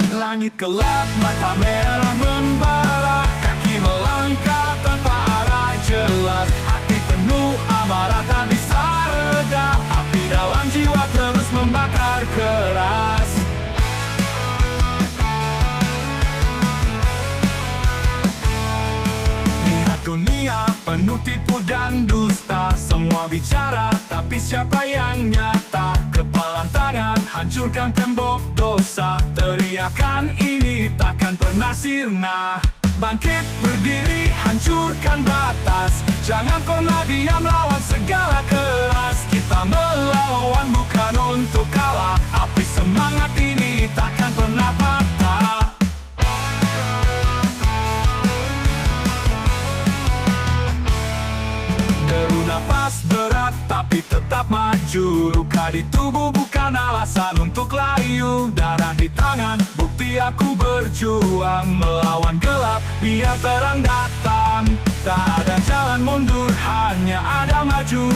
Langit gelap, mata merah membara, kaki melangkah tanpa arah jelas. Hati penuh amarah tak bisa reda, api dalam jiwa terus membakar keras. Lihat dunia penuh tipu dan dusta, semua bicara tapi siapa yang nyata? Kepalan tangan hancurkan tembok dosa, teriakan ini takkan pernah sirna. Bangkit berdiri hancurkan batas, jangan pernah diam lawan segala keras. Kita melawan bukan untuk kalah, api semangat ini takkan pernah patah. Deru nafas berat tapi tetap maju, luka di tubuh bukan alasan untuk layu. Darah di tangan bukti aku berjuang, melawan gelap biar terang datang. Tak ada jalan mundur, hanya ada maju.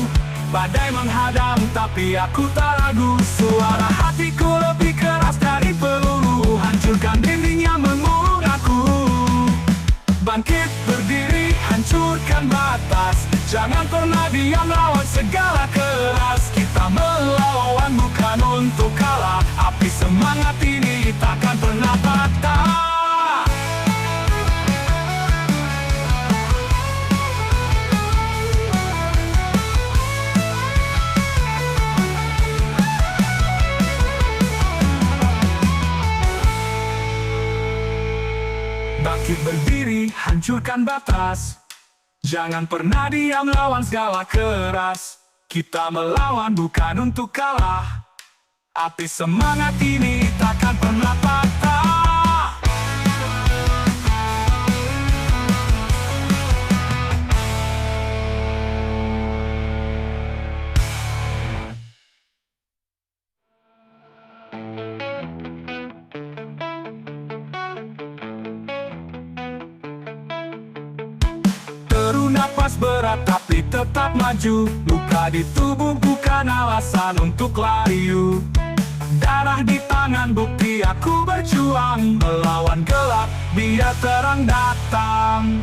Badai menghadang tapi aku tak ragu, suara hatiku lebih keras dari peluru, hancurkan dinding yang mengurung aku. Bangkit berdiri hancurkan batas, jangan pernah diam lawan segala keras. Kita melawan bukan untuk kalah, api semangat ini takkan pernah patah. Bangkit berdiri hancurkan batas, jangan pernah diam lawan segala keras. Kita melawan bukan untuk kalah, api semangat ini takkan pernah patah. Deru nafas berat tapi tetap maju, luka di tubuh bukan alasan untuk layu. Darah di tangan bukti aku berjuang, melawan gelap biar terang datang.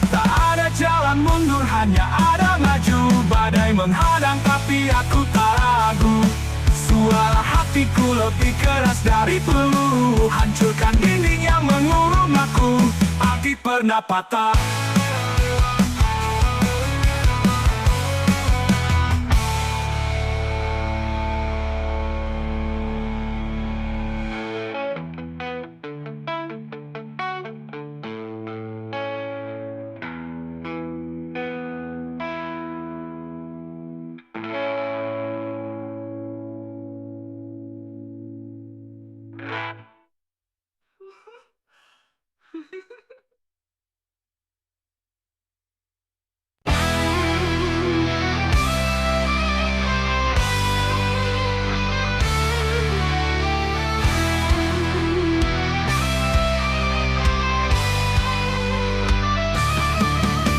Tak ada jalan mundur, hanya ada maju. Badai menghadang tapi aku tak ragu, suara hatiku lebih keras dari peluru, hancurkan dinding yang mengurung aku. Api pernah patah.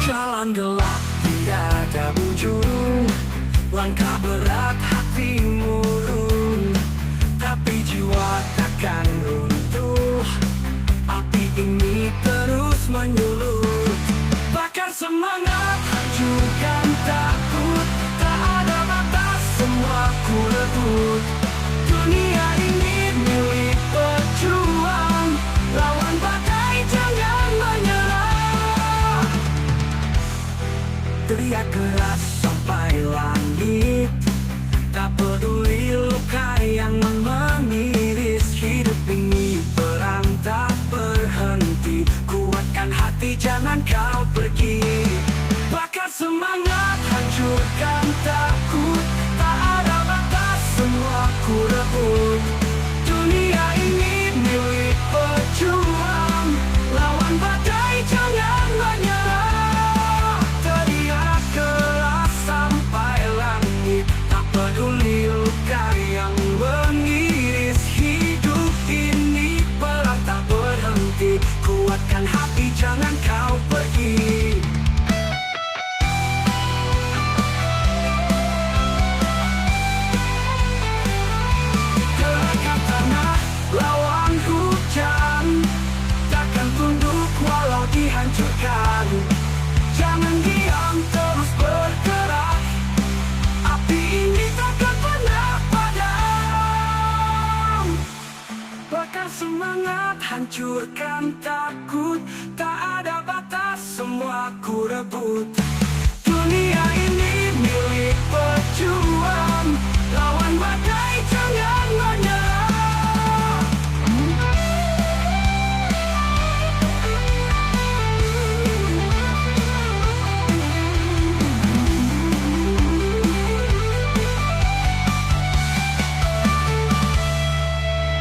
Jalan gelap tidak ada ujung, langkah berat hati murung, tapi jiwa takkan runtuh. Api ini terus menyulut, bakar semangat, hancurkan takut. Tak ada batas, semua ku rebut. Dunia ini milik pejuang, lawan badai jangan menyerah. Teriak keras sampai langit, tak peduli luka yang mengiris. Hidup ini perang tak berhenti, kuatkan hati jangan kau pergi. Bakar semangat, hancurkan takut. Tak ada batas, semua hancurkan takut. Tak ada batas, semua ku rebut. Dunia ini milik pejuang, lawan badai jangan menyerah.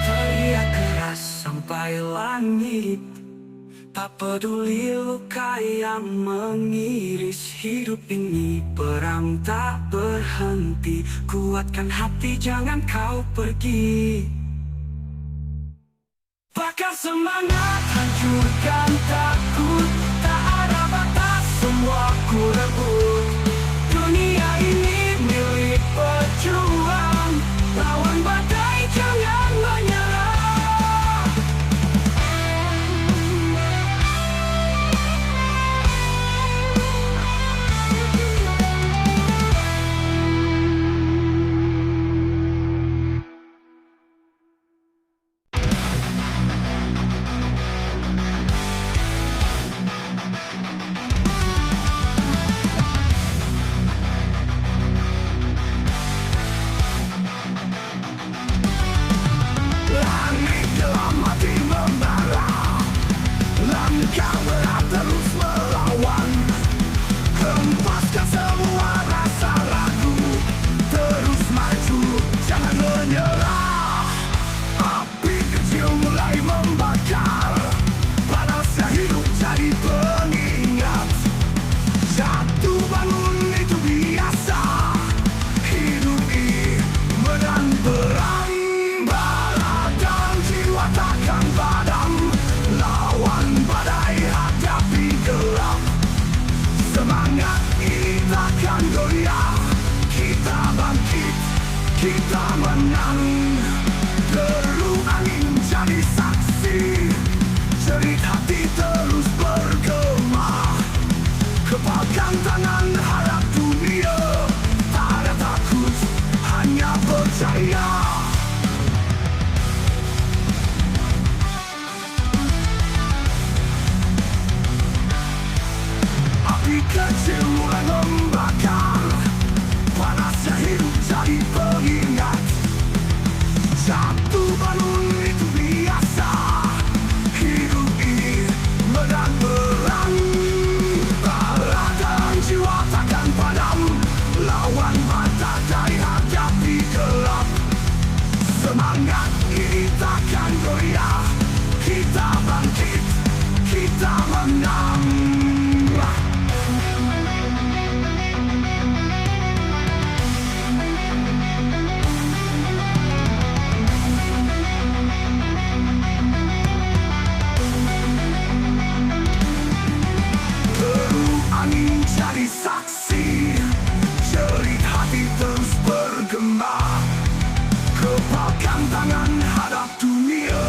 Teriak keras sampai langit, tak peduli luka yang mengiris hidup ini. Perang tak berhenti, kuatkan hati jangan kau pergi. Bakar semangat, hancurkan takut. Tak ada batas, semua ku rebut. Dunia ini milik pejuang, lawan badai jangan menyerah. Langit dalam hati membara, langkah berat terus melawan. Hempaskan semua rasa ragu, terus maju, jangan menyerah. Api kecil mulai membakar, panasnya hidup jadi pengingat. Jatuh bangun itu biasa, hidup ini medan perang. Takkan padam, lawan badai hadapi gelap. Semangat ini takkan goyah, kita bangkit, kita menang. Deru angin jadi saksi, jerit hati terus bergema. Kepalkan tangan harap dunia, tak ada takut, hanya percaya. Api kecil mulai membakar, panasnya hidup jadi pengingat. Jatuh bangun itu biasa, hidup ini medan perang. Bara dan jiwa takkan padam, lawan badai hadapi gelap. Semangat ini takkan goyah, kita bangkit, kita menang. Angin jadi saksi, jerit hati terus bergema. Kepalkan tangan hadap dunia,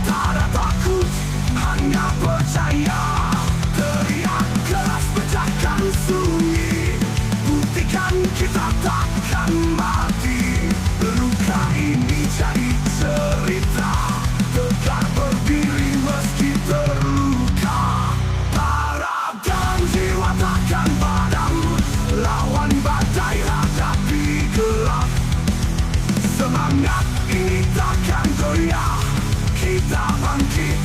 tak ada takut, hanya percaya. Teriak keras pecahkan sunyi, buktikan kita takkan mati. Luka ini jadi cerita, tegak berdiri meski terluka. Jiwa takkan padam, lawan badai hadapi gelap. Semangat ini takkan goyah, kita bangkit,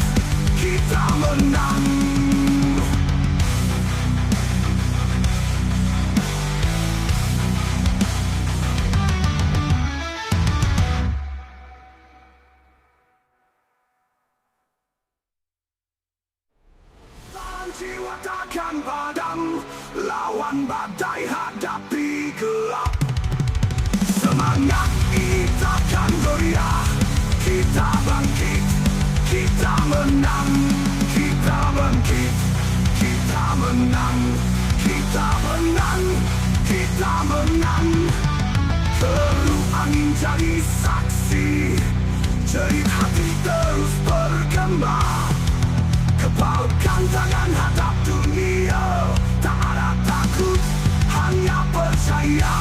kita menang. Jiwa takkan padam, lawan badai hadapi gelap. Semangat ini takkan goyah, kita bangkit, kita menang. Kita bangkit, kita menang. Kita menang, kita menang. Teruh angin jadi saksi, jerit hati terus bergema. Kepalkan tangan hadap dunia, tak ada takut, hanya percaya.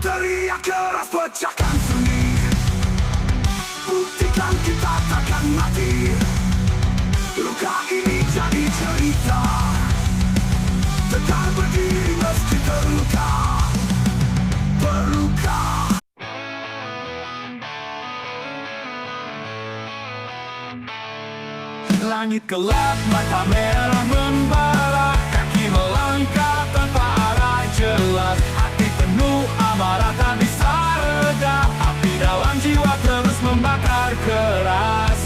Teriak keras pecahkan sunyi, buktikan kita kita takkan mati. Luka ini jadi cerita, tetap berdiri meski terluka. Berluka. Langit gelap, mata merah membara, kaki melangkah tanpa arah jelas. Hati penuh amarah tak bisa reda, api dalam jiwa terus membakar keras.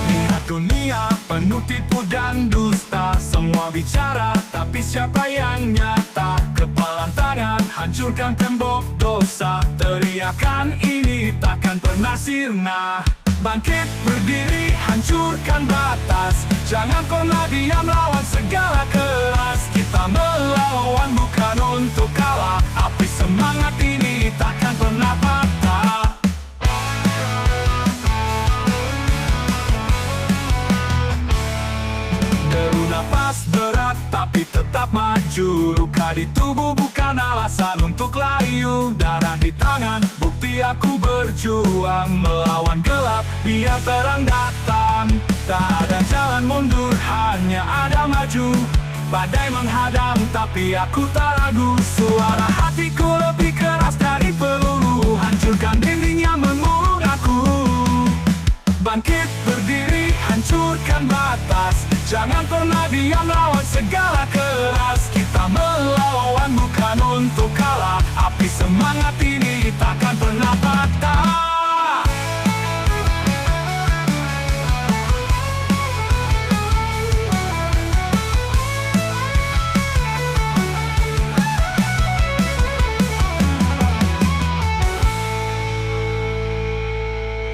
Lihat dunia penuh tipu dan dusta, semua bicara tapi siapa yang nyata? Kepalan tangan hancurkan tembok dosa, teriakan ini takkan pernah sirna. Bangkit berdiri hancurkan batas, jangan pernah diam lawan segala keras. Kita melawan bukan untuk kalah, api semangat ini takkan pernah patah. Deru nafas berat tapi tetap maju, luka di tubuh bukan alasan untuk layu. Darah di tangan, bukti aku berjuang melawan gelap, biar terang datang. Tak ada jalan mundur, hanya ada maju. Badai menghadang tapi aku tak ragu, suara hatiku lebih keras dari peluru, hancurkan dinding yang mengurung aku. Bangkit berdiri, hancurkan batas, jangan pernah diam lawan segala keras. Kita melawan bukan untuk kalah, api semangat ini takkan pernah patah.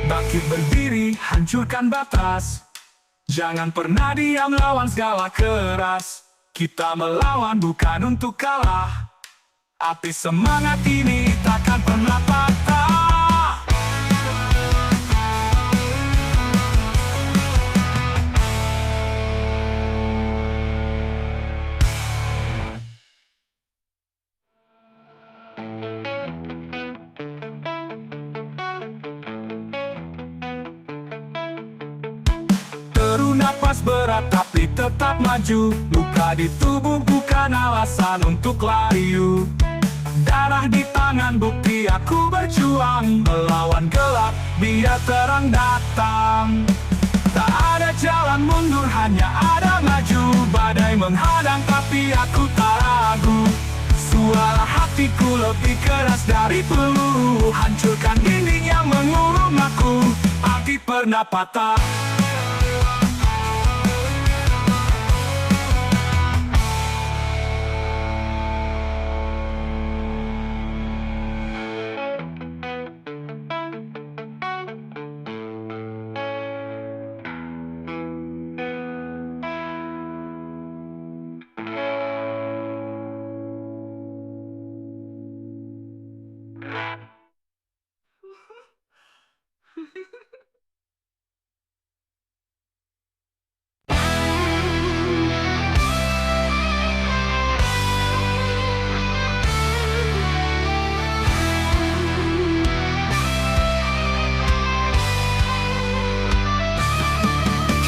Bangkit berdiri, hancurkan batas, jangan pernah diam lawan segala keras. Kita melawan bukan untuk kalah, api semangat ini takkan pernah patah. Deru napas berat tapi tetap maju, luka di tubuh bukan alasan untuk layu. Darah di tangan bukti aku berjuang melawan gelap, biar terang datang. Tak ada jalan mundur, hanya ada maju. Badai menghadang tapi aku tak ragu, suara hatiku lebih keras dari peluru, hancurkan dinding yang mengurung aku. Api pernah patah.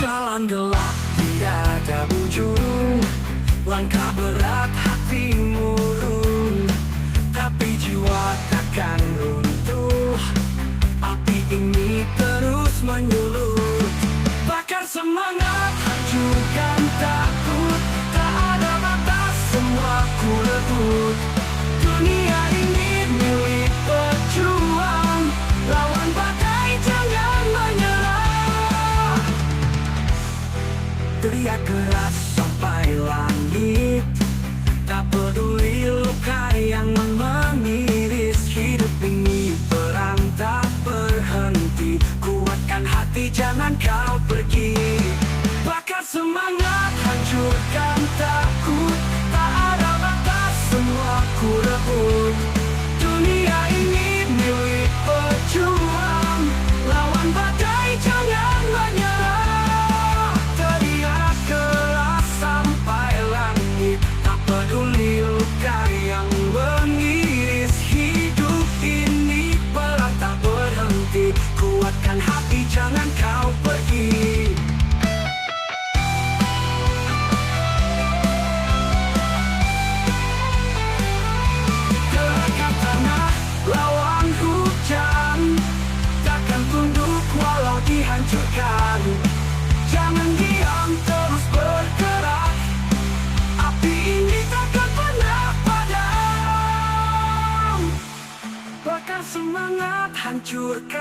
Jalan gelap tiada ujung, langkah berat hati murung, tapi jiwa takkan runtuh. Api ini terus menyulut, bakar semangat, hancurkan takut. Tak ada batas, semua ku rebut. Dunia ini milik pejuang, lawan badai jangan menyerah. Teriak keras sampai langit, tak peduli luka yang mengiris. Hidup ini perang tak berhenti, kuatkan hati jangan kau pergi. Bakar semangat, hancurkan takut. Tak ada batas, semua ku rebut. Dunia ini milik pejuang, lawan badai jangan menyerah. Teriak keras sampai langit, tak peduli luka yang mengiris.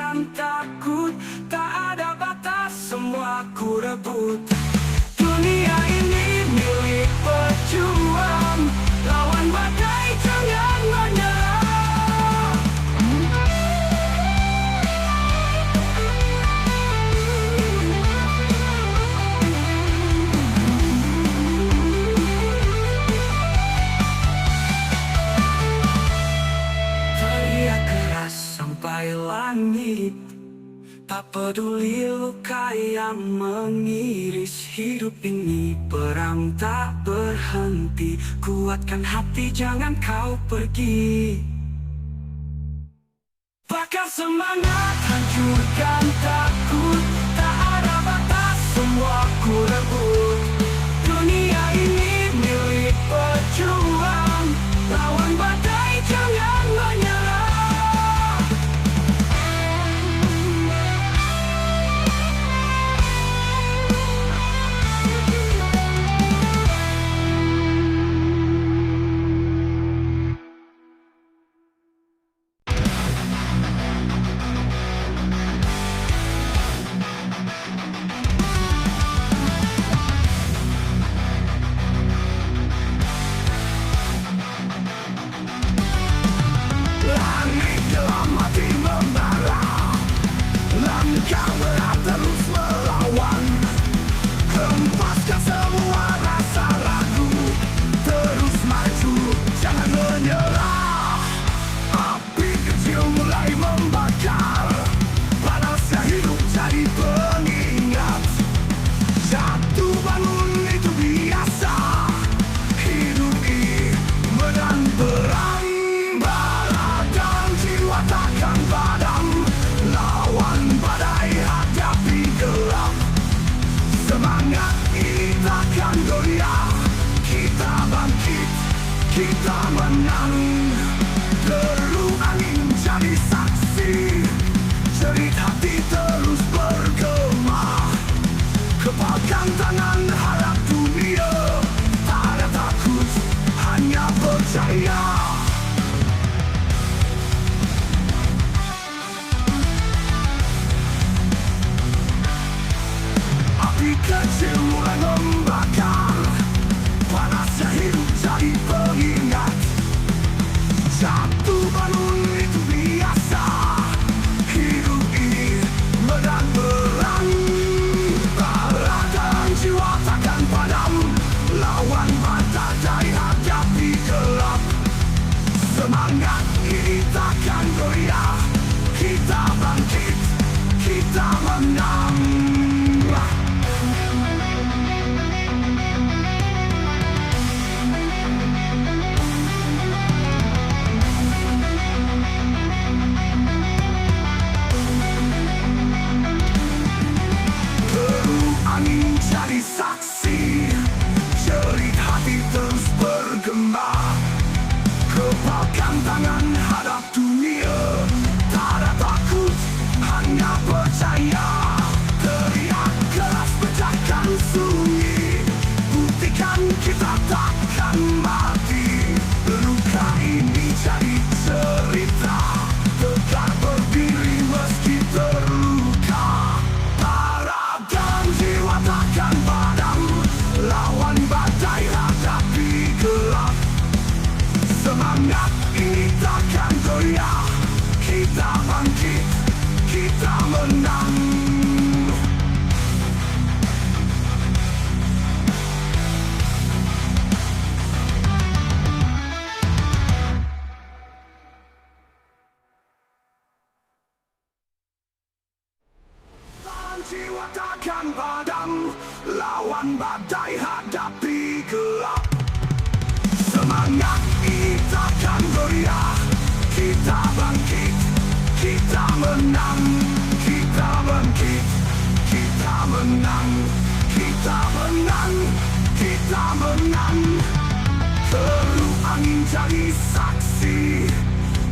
hancurkan takut. Tak ada batas, semua ku rebut. Dunia ini milik pejuang, lawan badai jangan menyerah. Teriak keras sampai langit, tak peduli luka yang mengiris hidup ini. Perang tak berhenti, kuatkan hati jangan kau pergi. Bakar semangat, hancurkan takut. Tak ada batas, semua ku rebut. Dunia ini milik pejuang, lawan badai jangan menyerah. Langit dalam hati membara, langkah berat terus melawan. Hempaskan semua rasa ragu, terus maju, jangan menyerah. Api kecil mulai membakar, panasnya hidup jadi pengingat. Jatuh bangun itu biasa, hidup ini medan perang. Takkan padam, lawan badai hadapi gelap. Semangat ini takkan goyah, kita bangkit, kita menang. Deru angin jadi saksi, jerit hati terus bergema. Kepalkan tangan harap dunia, tak ada takut, hanya percaya. Api kecil mulai membakar, panasnya hidup jadi pengingat. Jatuh bangun itu biasa, hidup ini medan perang. Bara dan jiwa takkan padam, lawan badai hadapi gelap. Semangat ini takkan goyah, kita bangkit, kita menang. Angin jadi saksi, jerit hati terus bergema. Kepalkan tangan hadap dunia, tak ada takut, hanya percaya. Teriak keras pecahkan sunyi, buktikan kita takkan mati. Luka ini jadi cerita, tegak berdiri meski terluka. Takkan padam, lawan badai hadapi gelap. Semangat ini takkan goyah, kita bangkit, kita menang. Jiwa takkan padam, lawan badai hadapi gelap. Semangat ini takkan goyah, kita bangkit, kita menang. Kita bangkit, kita menang. Kita menang, kita menang. Teruh angin jadi saksi,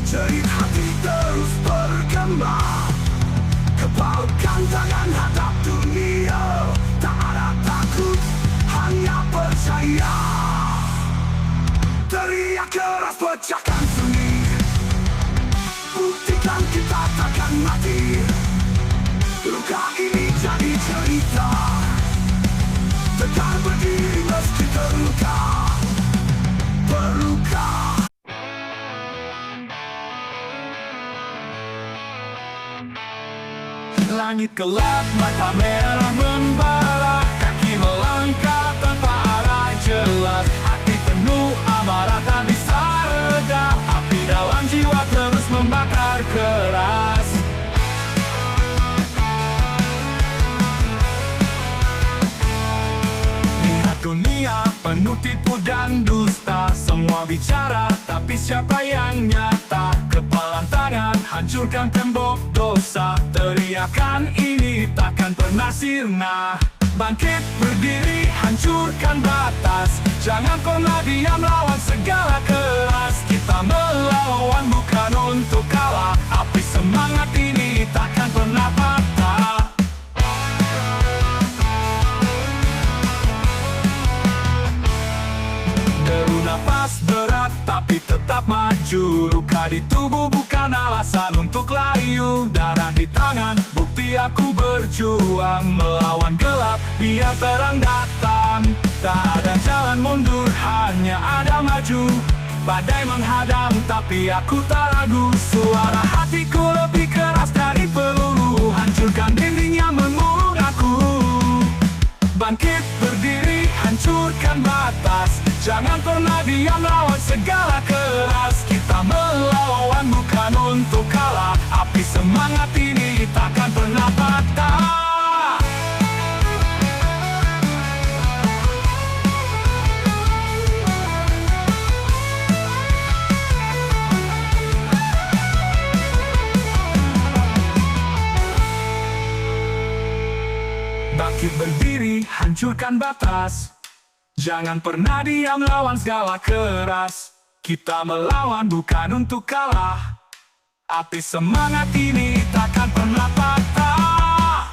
jerit hati terus bergema. Kepalkan tangan hadap dunia, tak ada takut, hanya percaya. Teriak keras pecahkan sunyi, buktikan kita takkan mati. luka ini jadi cerita. Tetap berdiri meski terluka, berluka. Langit gelap, mata merah membara, kaki melangkah tanpa arah jelas. Hati penuh amarah tak bisa reda, api dalam jiwa terus membakar keras. Lihat dunia penuh tipu dan dusta, semua bicara tapi siapa yang nyata? Kepalan tangan hancurkan tembok dosa, teriakan ini takkan pernah sirna. Bangkit berdiri hancurkan batas, jangan pernah diam lawan segala keras. Kita melawan bukan untuk kalah, api semangat ini takkan pernah patah. Deru nafas berat tapi tetap maju, luka di tubuh bukan alasan untuk layu. Darah di tangan bukti aku berjuang, melawan gelap biar terang datang. Tak ada jalan mundur, hanya ada maju. Badai menghadang tapi aku tak ragu, suara hatiku lebih keras dari peluru, hancurkan dinding yang mengurung aku. Bangkit berdiri hancurkan batas, jangan pernah diam lawan segala keras. Kita melawan bukan untuk kalah, api semangat ini takkan pernah patah. Bangkit berdiri hancurkan batas, jangan pernah diam lawan segala keras. Kita melawan bukan untuk kalah, api semangat ini takkan pernah patah.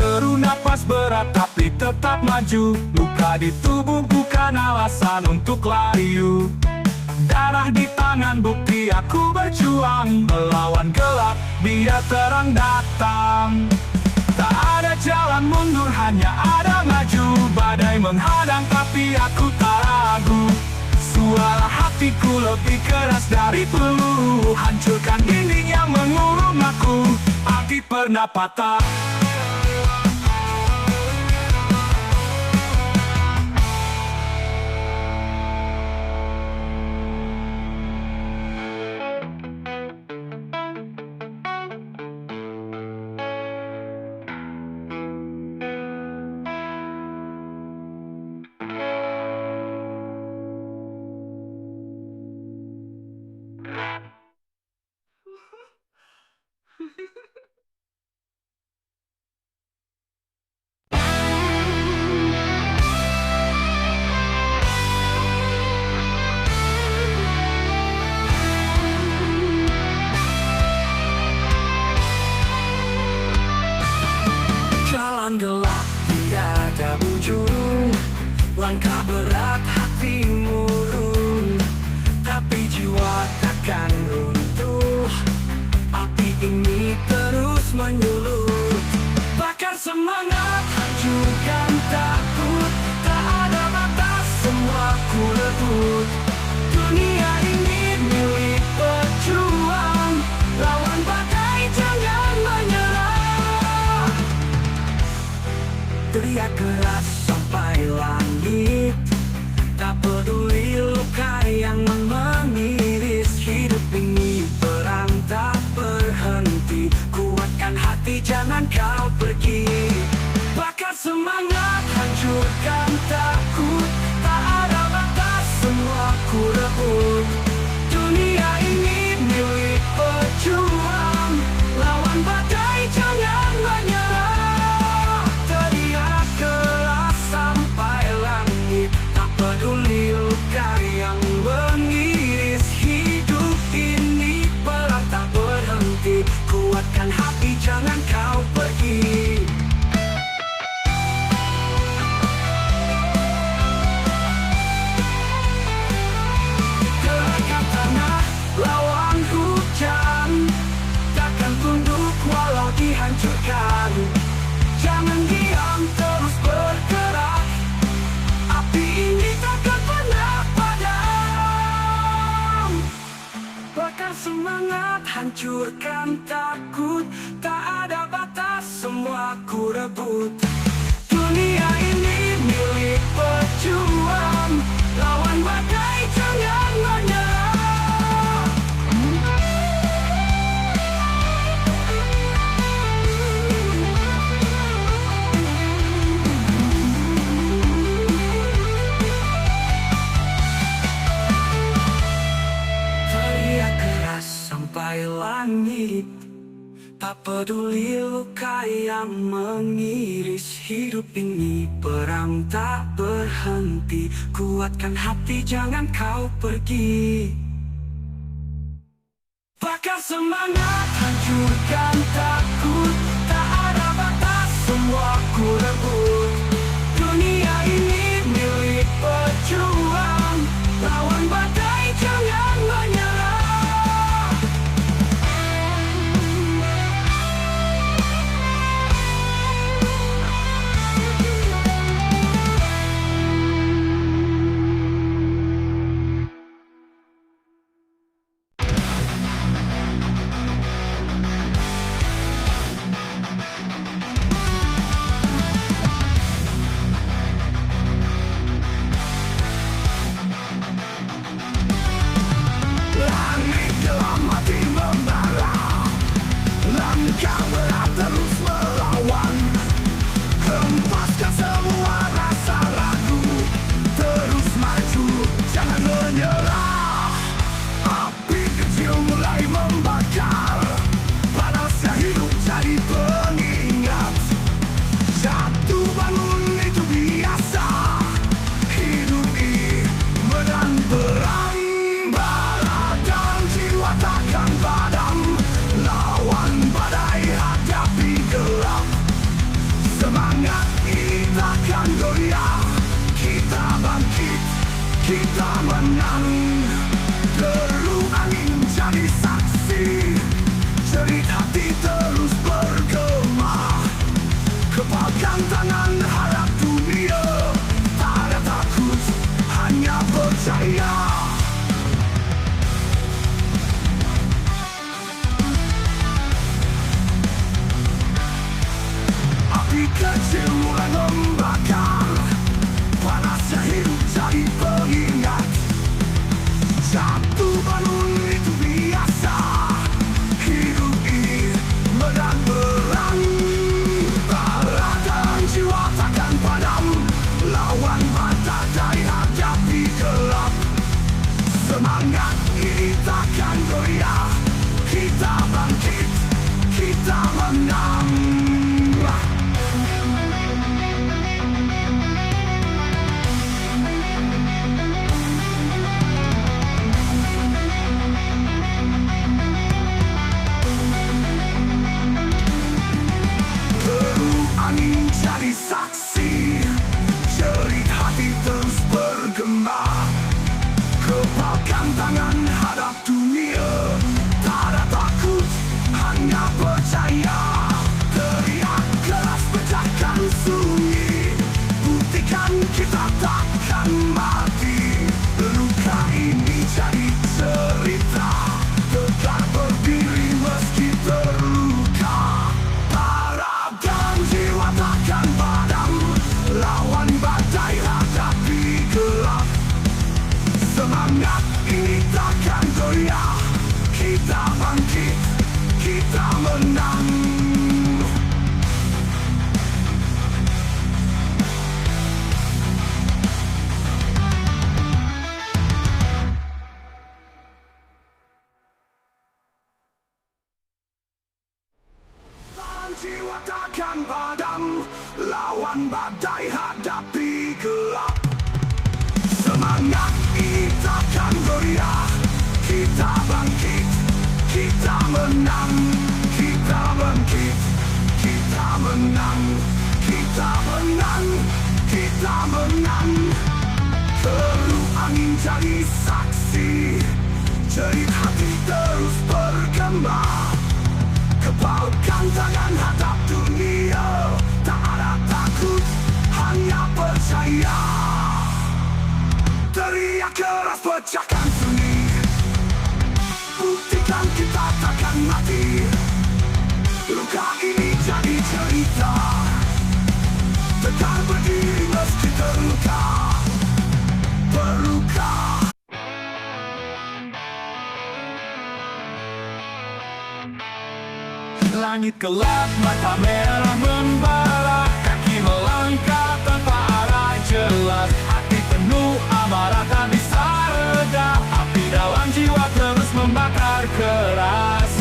Deru napas berat tapi tetap maju, luka di tubuh bukan alasan untuk layu. Darah di tangan bukti aku berjuang, melawan gelap biar terang datang. Tak ada jalan mundur, hanya ada maju. Badai menghadang tapi aku tak ragu, suara hatiku lebih keras dari peluru, hancurkan dinding yang mengurung aku. Api pernah patah. Jalan gelap tiada ujung, langkah berat hati murung, tapi jiwa takkan runtuh. Api ini terus menyulut, bakar semangat, hancurkan takut. Tak ada batas, semua ku rebut. Dunia ini milik pejuang, lawan badai jangan menyerah. Teriak keras sampai langit, tak peduli luka yang mengiris. Hidup ini perang tak berhenti, kuatkan hati jangan kau pergi. Bakar semangat, hancurkan takut. Tak ada batas, semua ku rebut. Dunia ini milik pejuang, lawan badai jangan menyerah. Teriak keras sampai langit, tak peduli luka yang mengiris. Hidup ini perang tak berhenti. hancurkan takut. Tak ada batas, semua ku rebut. Dunia ini milik pejuang, lawan badai jangan menyerah. Teriak keras sampai langit, tak peduli luka yang mengiris. Hidup ini perang tak berhenti. Kuatkan hati, jangan kau pergi. Bakar semangat, hancurkan takut. Tak ada batas, semua ku rebut. Dunia ini milik pejuang, lawan badai jangan menyerah. Langit dalam hati membara, langkah berat terus melawan. Hempaskan semua rasa ragu, terus maju, jangan menyerah. Api kecil mulai membakar, panasnya hidup jadi pengingat. Jatuh bangun itu biasa, hidup ini medan perang. Takkan padam, lawan badai hadapi gelap. Semangat ini takkan goyah, kita bangkit, kita menang. Deru angin jadi saksi, jerit hati terus bergema. Kepalkan tangan, harap dunia, tak ada takut, hanya percaya. Api kecil mulai membakar, panasnya hidup jadi pengingat. Jatuh bangun itu biasa, hidup ini medan perang. Bara dan jiwa takkan padam, lawan badai hadapi gelap. Semangat ini takkan goyah, kita bangkit, kita menang. Angin jadi saksi, jerit hati terus bergema. Kepalkan tangan, hadap dunia, tak ada takut, hanya percaya. Teriak keras, pecahkan sunyi, buktikan kita takkan mati. Luka ini jadi cerita, tegak berdiri meski terluka. Takkan padam, lawan badai hadapi gelap. Semangat ini takkan goyah, kita bangkit, kita menang. Jiwa takkan padam, lawan badai hadapi gelap. Semangat ini takkan goyah, kita bangkit, kita menang. Kita bangkit, kita menang. Kita menang, kita menang. Teruh angin jadi saksi, jerit hati terus bergema. Kepalkan tangan, hadap dunia, tak ada takut, hanya percaya. Teriak keras, pecahkan sunyi, buktikan kita takkan mati. langit gelap, mata merah membara, kaki melangkah tanpa arah jelas, hati penuh amarah tak bisa reda, api dalam jiwa terus membakar keras.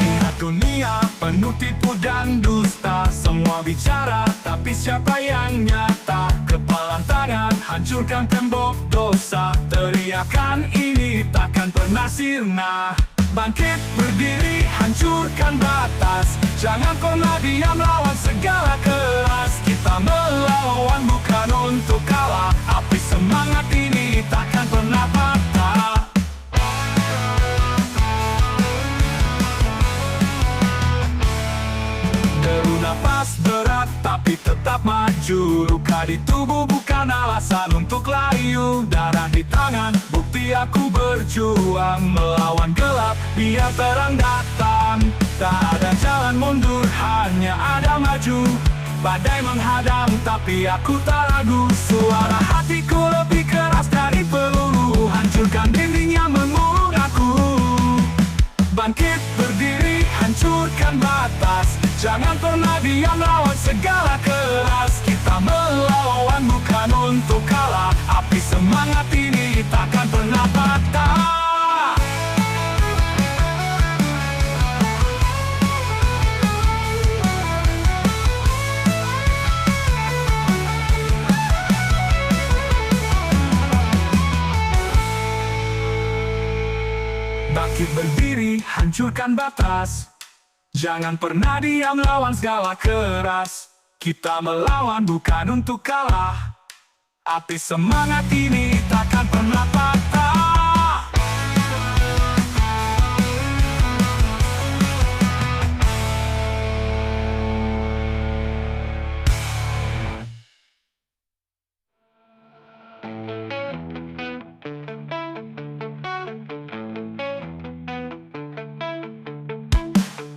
Lihat dunia penuh tipu dan dusta, semua bicara tapi siapa yang nyata? Kepalan tangan hancurkan tembok dosa, teriakan ini takkan pernah sirna. Bangkit berdiri hancurkan batas, jangan pernah diam lawan segala keras. Kita melawan bukan untuk kalah, api semangat ini takkan pernah patah. Deru nafas berat tapi tetap maju, luka di tubuh bukan alasan untuk layu. Darah di tangan bukti aku berjuang, melawan gelap biar terang datang. Tak ada jalan mundur, hanya ada maju. Badai menghadang tapi aku tak ragu, suara hatiku lebih keras dari peluru, hancurkan dinding yang mengurung aku. Bangkit berdiri hancurkan batas, jangan pernah diam lawan segala keras. Kita melawan bukan untuk kalah, api semangat ini takkan pernah patah. Bangkit berdiri hancurkan batas, jangan pernah diam lawan segala keras. Kita melawan bukan untuk kalah, api semangat ini takkan pernah patah.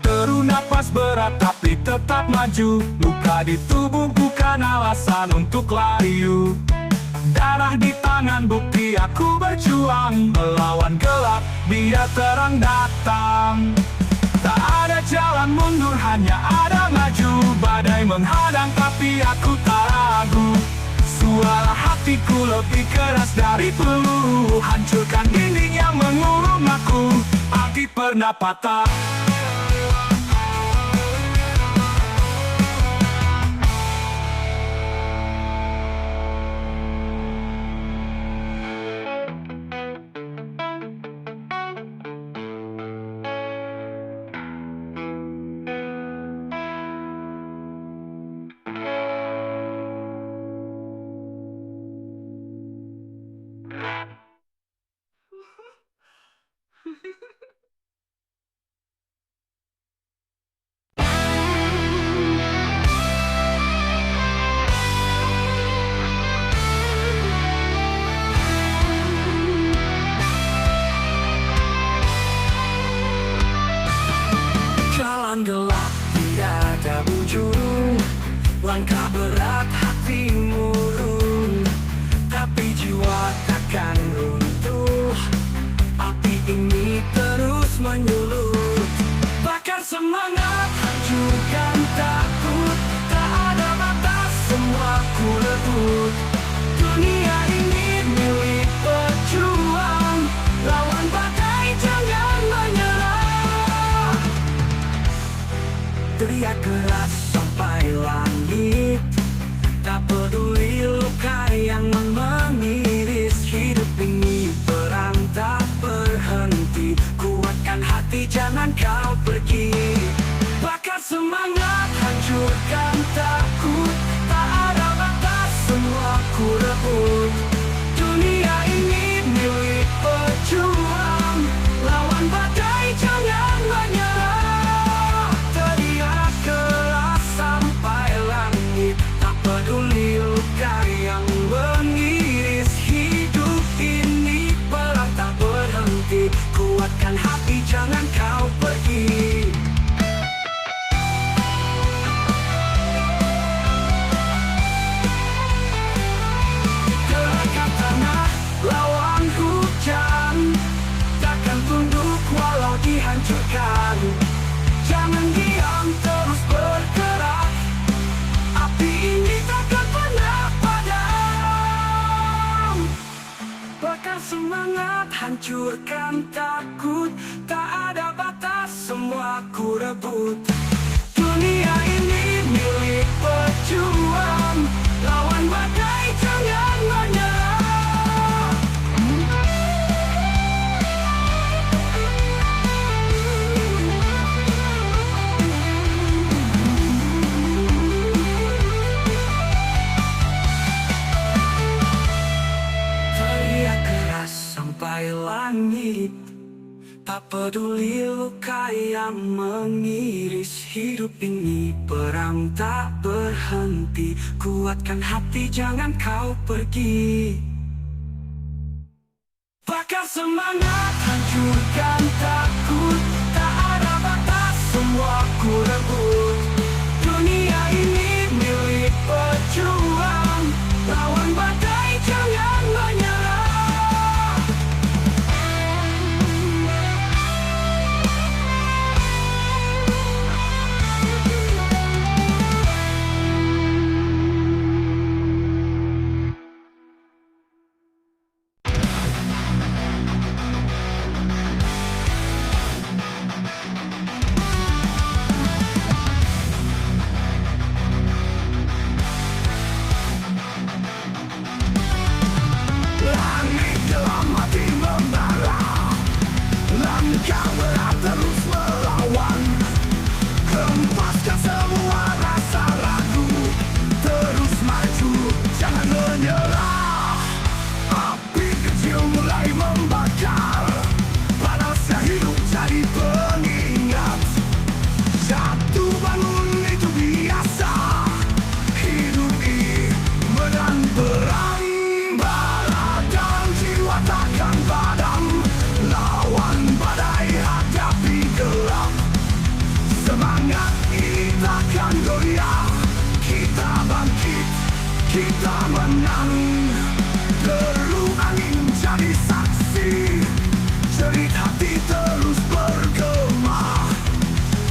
Deru napas berat tapi tetap maju, luka di tubuh bukan alasan untuk layu. Darah di tangan bukti aku berjuang, melawan gelap biar terang datang. Tak ada jalan mundur, hanya ada maju. Badai menghadang tapi aku tak ragu, suara hatiku lebih keras dari peluru, hancurkan dinding yang mengurung aku. Api pernah patah. Jalan gelap tidak ada ujung, langkah berat hati murung, tapi jiwa takkan runtuh. Api ini terus menyulut, bakar semangat, hancurkan takut. Tak ada batas, semua ku rebut. Dunia ini milik pejuang, lawan badai jangan menyerah. Teriak keras sampai langit, tak peduli luka yang mengiris. Hidup ini perang tak berhenti, kuatkan hati jangan kau pergi. Bakar semangat, hancurkan takut. Tak ada batas, semua ku rebut. Dunia ini milik pejuang, lawan badai jangan menyerah. Teriak keras sampai langit, tak peduli luka yang mengiris. Hidup ini perang tak berhenti, kuatkan hati jangan kau pergi. jalan. Jangan diam, terus bergerak. Api ini takkan pernah padam. Bakar semangat, hancurkan takut. Tak ada batas, semua ku rebut. Dunia ini milik pejuang. Lawan badai, jangan menyerah. Teriak keras sampai langit. Tak peduli luka yang mengiris hidup ini, perang tak berhenti. Kuatkan hati, jangan kau pergi. Bakar semangat, hancurkan takut. Tak ada batas, semua ku rebut. Dunia ini milik pejuang. Lawan badai, jangan menyerah. Langit dalam hati membara. Langkah berat terus melawan. Hempaskan semua rasa ragu. Terus maju, jangan menyerah. Api kecil mulai membakar. Panasnya hidup jadi pengingat. Jatuh bangun itu biasa. Hidup ini menang perang. Takkan padam, lawan badai, hadapi gelap. Semangat ini takkan goyah. Kita bangkit, kita menang. Deru angin jadi saksi. Jerit hati terus bergema.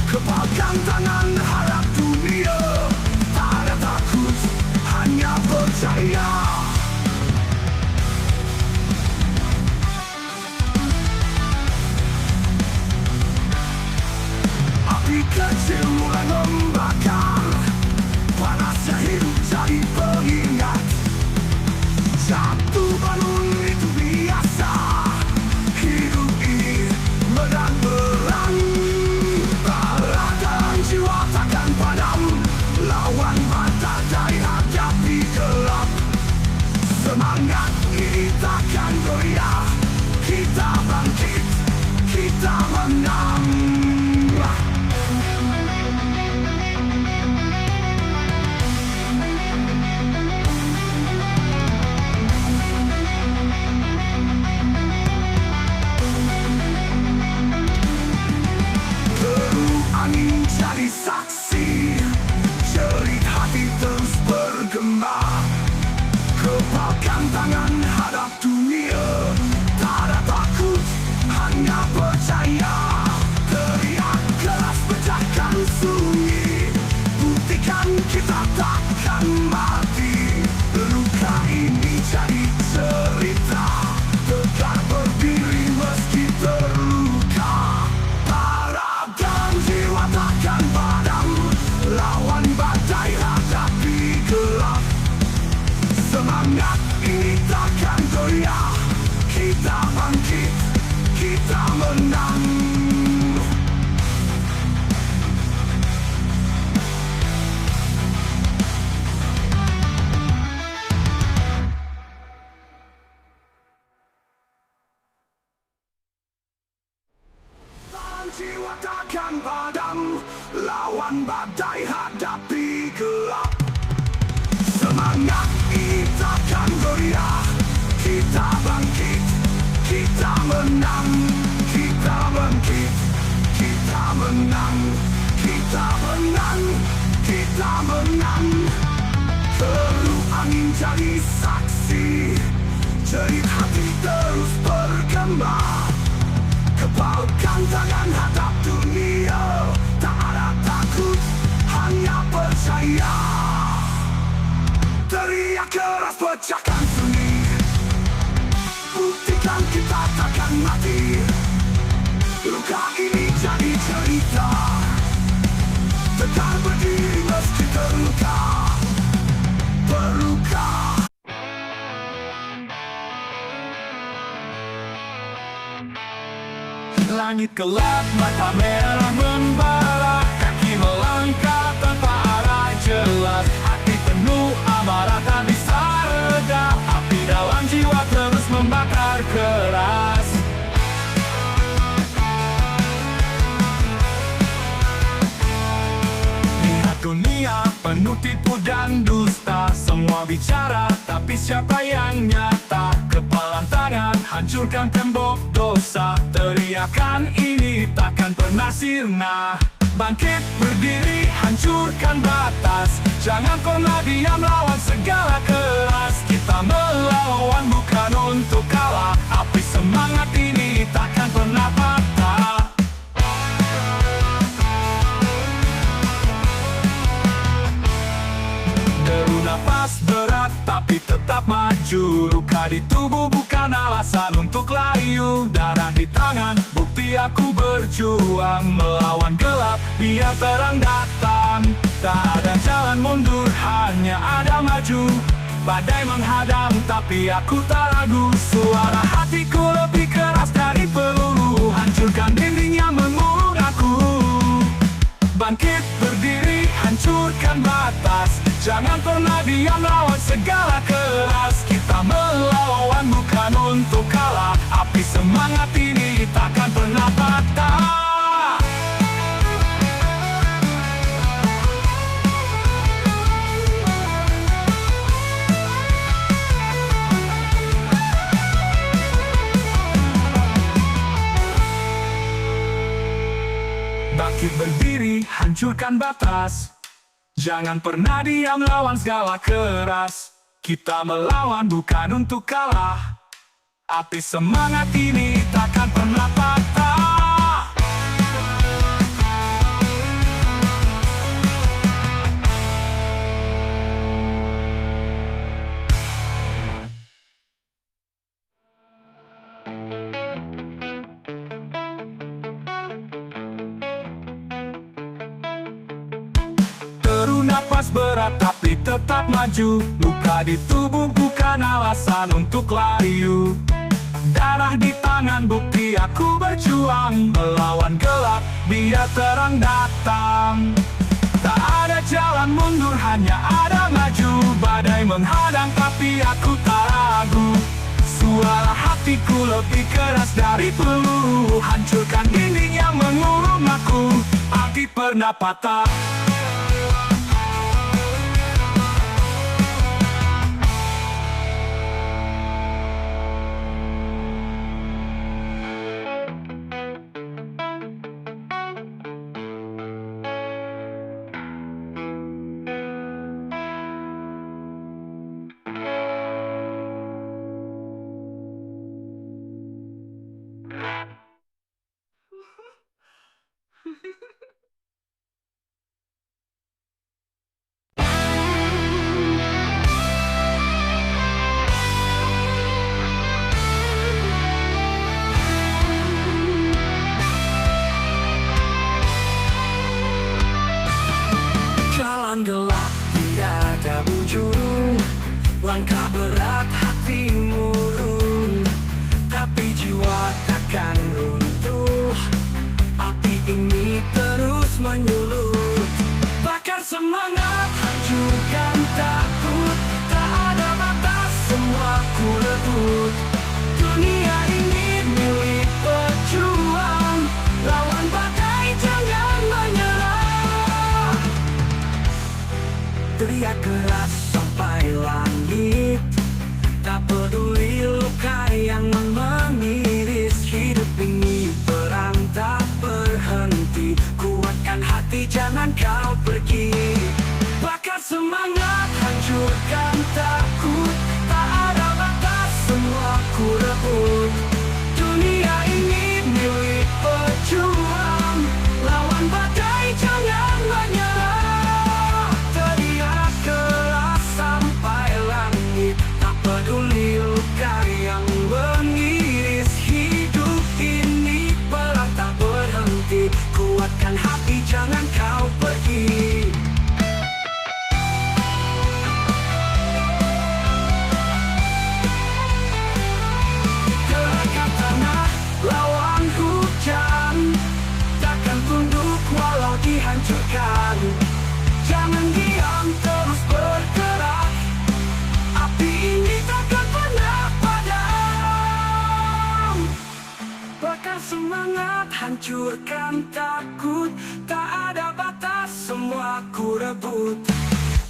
Kepalkan tangan, harap dunia. Tak ada takut, hanya percaya. Api kecil mulai membakar. Panasnya hidup jadi pengingat. Jatuh bangun itu biasa. Hidup ini menang perang. Darah dan jiwa takkan padam. Lawan badai, hadapi gelap. Semangat ini takkan goyah. Kita bangkit, kita menang. Angin jadi saksi. Jerit hati terus bergema. Kepalkan tangan, hadap dunia. Tak ada takut, hanya percaya. Teriak keras, pecahkan sunyi. Buktikan kita takkan mati. Luka ini jadi cerita. Tegak berdiri meski terluka. Takkan padam, lawan badai, hadapi gelap. Semangat ini takkan goyah. Kita bangkit, kita menang. Jiwa takkan padam, lawan badai, hadapi gelap. Semangat ini takkan goyah. Kita bangkit, kita menang. Kita bangkit, kita menang. Kita menang, kita menang. Teruh angin jadi saksi. Jerit hati terus bergema. Pautkan tangan hadap dunia, tak ada takut, hanya percaya. Teriak keras, pecahkan sunyi, buktikan kita takkan mati. Luka ini jadi cerita, tetap berdiri meski terluka. Terluka. Langit gelap, mata merah membara, kaki melangkah tanpa arah jelas. Hati penuh amarah tak bisa reda, api dalam jiwa terus membakar keras. Lihat dunia penuh tipu dan dusta, semua bicara tapi siapa yang nyata? Kepalan tangan hancurkan tembok dosa, teriakan ini takkan pernah sirna. Bangkit berdiri hancurkan batas, jangan pernah diam lawan segala keras. Kita melawan bukan untuk kalah, api semangat ini takkan pernah patah. Deru nafas berat tapi tetap maju, luka di tubuh bukan alasan untuk layu. Darah di tangan, bukti aku berjuang melawan gelap, biar terang datang. Tak ada jalan mundur, hanya ada maju. Badai menghadang tapi aku tak ragu, suara hatiku lebih keras dari peluru, hancurkan dinding yang mengurung aku. Bangkit berdiri, hancurkan batas, jangan pernah diam lawan segala keras. Kita melawan bukan untuk kalah, api semangat ini takkan pernah patah. Bangkit berdiri, hancurkan batas, jangan pernah diam lawan segala keras. Kita melawan bukan untuk kalah, api semangat ini takkan pernah patah. Deru napas berat tapi tetap maju, luka di tubuh bukan alasan untuk layu. Darah di tangan, bukti aku berjuang melawan gelap, biar terang datang. Tak ada jalan mundur, hanya ada maju. Badai menghadang tapi aku tak ragu, suara hatiku lebih keras dari peluru, hancurkan dinding yang mengurung aku. Api pernah patah, jalan gelap tidak ada ujung, langkah berat hati murung, tapi jiwa takkan runtuh. Api ini terus menyulut, bakar semangat, hancurkan takut. Tak ada batas, semua ku rebut. Dunia ini milik pejuang, lawan badai jangan menyerah. Teriak keras sampai langit, tak peduli luka yang mengiris. Hidup ini perang tak berhenti, kuatkan hati jangan kau pergi. Bakar semangat, hancurkan takut. Tak ada batas, semua ku rebut. Dunia ini milik jangan kau pergi. Gerakkan tanah, lawan hujan, takkan tunduk walau dihancurkan. Jangan diam, terus bergerak, api ini takkan pernah padam. Bakar semangat, hancurkan takut, tak ada batas, semua ku rebut.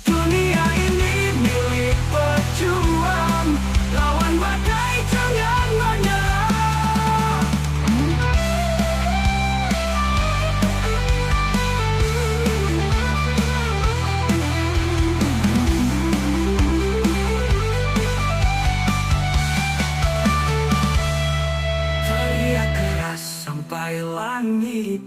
Dunia ini milik pejuang, lawan badai jangan menyerah. Teriak keras sampai langit,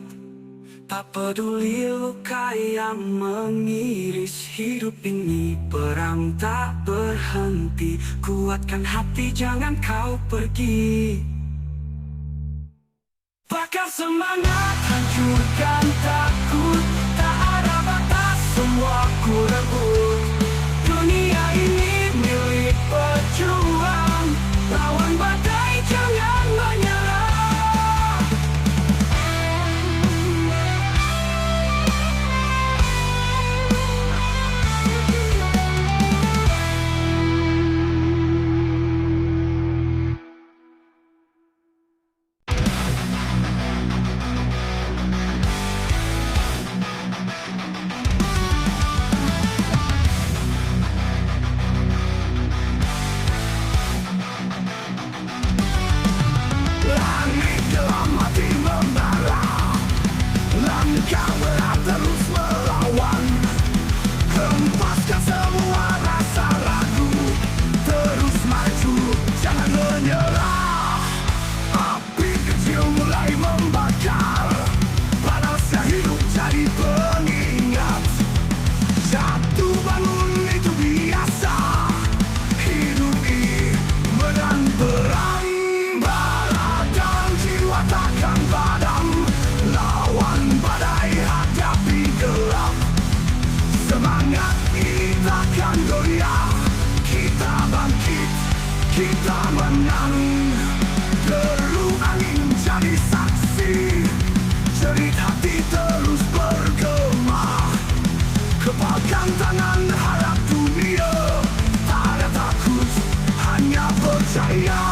tak peduli luka yang mengiris. Hidup ini perang tak berhenti, kuatkan hati jangan kau pergi. Bakar semangat, hancurkan takut, tak ada batas, semua ku rebut. Dunia ini milik pejuang, lawan badai jangan menyerah. Langit dalam hati membara, langkah berat terus melawan. Hempaskan semua rasa ragu, terus maju, jangan menyerah. Api kecil mulai membakar, panasnya hidup jadi pengingat. Jatuh bangun itu biasa, hidup ini menang perang. Takkan padam, lawan badai hadapi gelap. Semangat ini takkan goyah, kita bangkit, kita menang. Deru angin jadi saksi, jerit hati terus bergema. Kepalkan tangan harap dunia, tak ada takut, hanya percaya.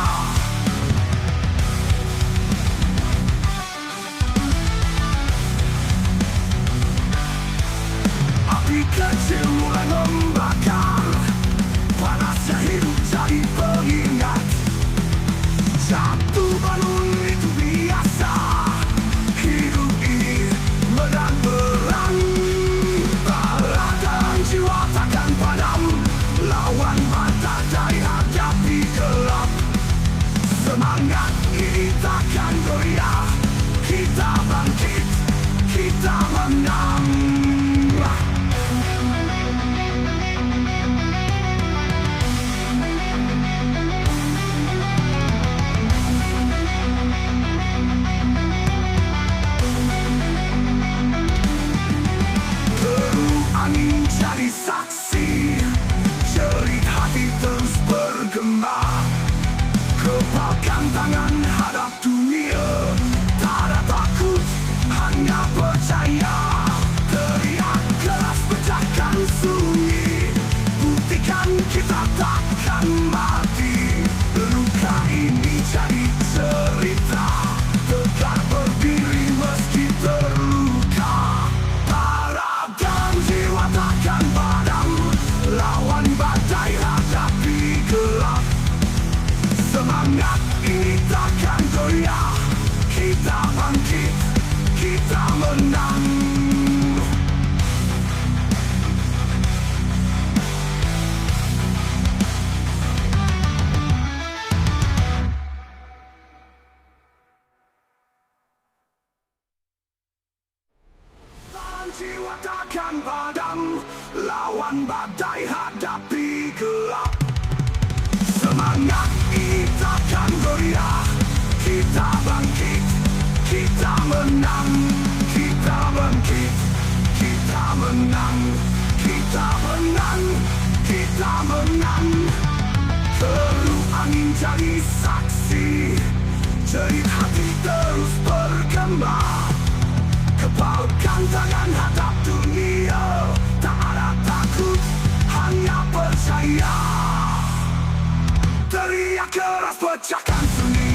Api kecil mulai membakar, panasnya hidup jadi pengingat. Jatuh bangun itu biasa, hidup ini menang perang. Bara dan jiwa takkan padam, lawan badai hadapi gelap. Semangat ini takkan goyah, kita bangkit, kita menang. Angin jadi saksi, jerit hati terus bergema. Kepalkan tangan hadap dunia, tak ada takut, hanya percaya. Teriak keras pecahkan sunyi, buktikan kita takkan mati. Luka ini jadi cerita, tegak berdiri meski terluka. Takkan padam, lawan badai hadapi gelap. Semangat ini takkan goyah, kita bangkit, kita menang. Jiwa takkan padam, lawan badai hadapi gelap. Semangat ini takkan goyah, kita bangkit, kita menang, kita bangkit. menang, kita menang, kita menang. Teruh angin jadi saksi, jerit hati terus bergema. Kepalkan tangan hadap dunia, tak ada takut, hanya percaya. Teriak keras pecahkan sunyi,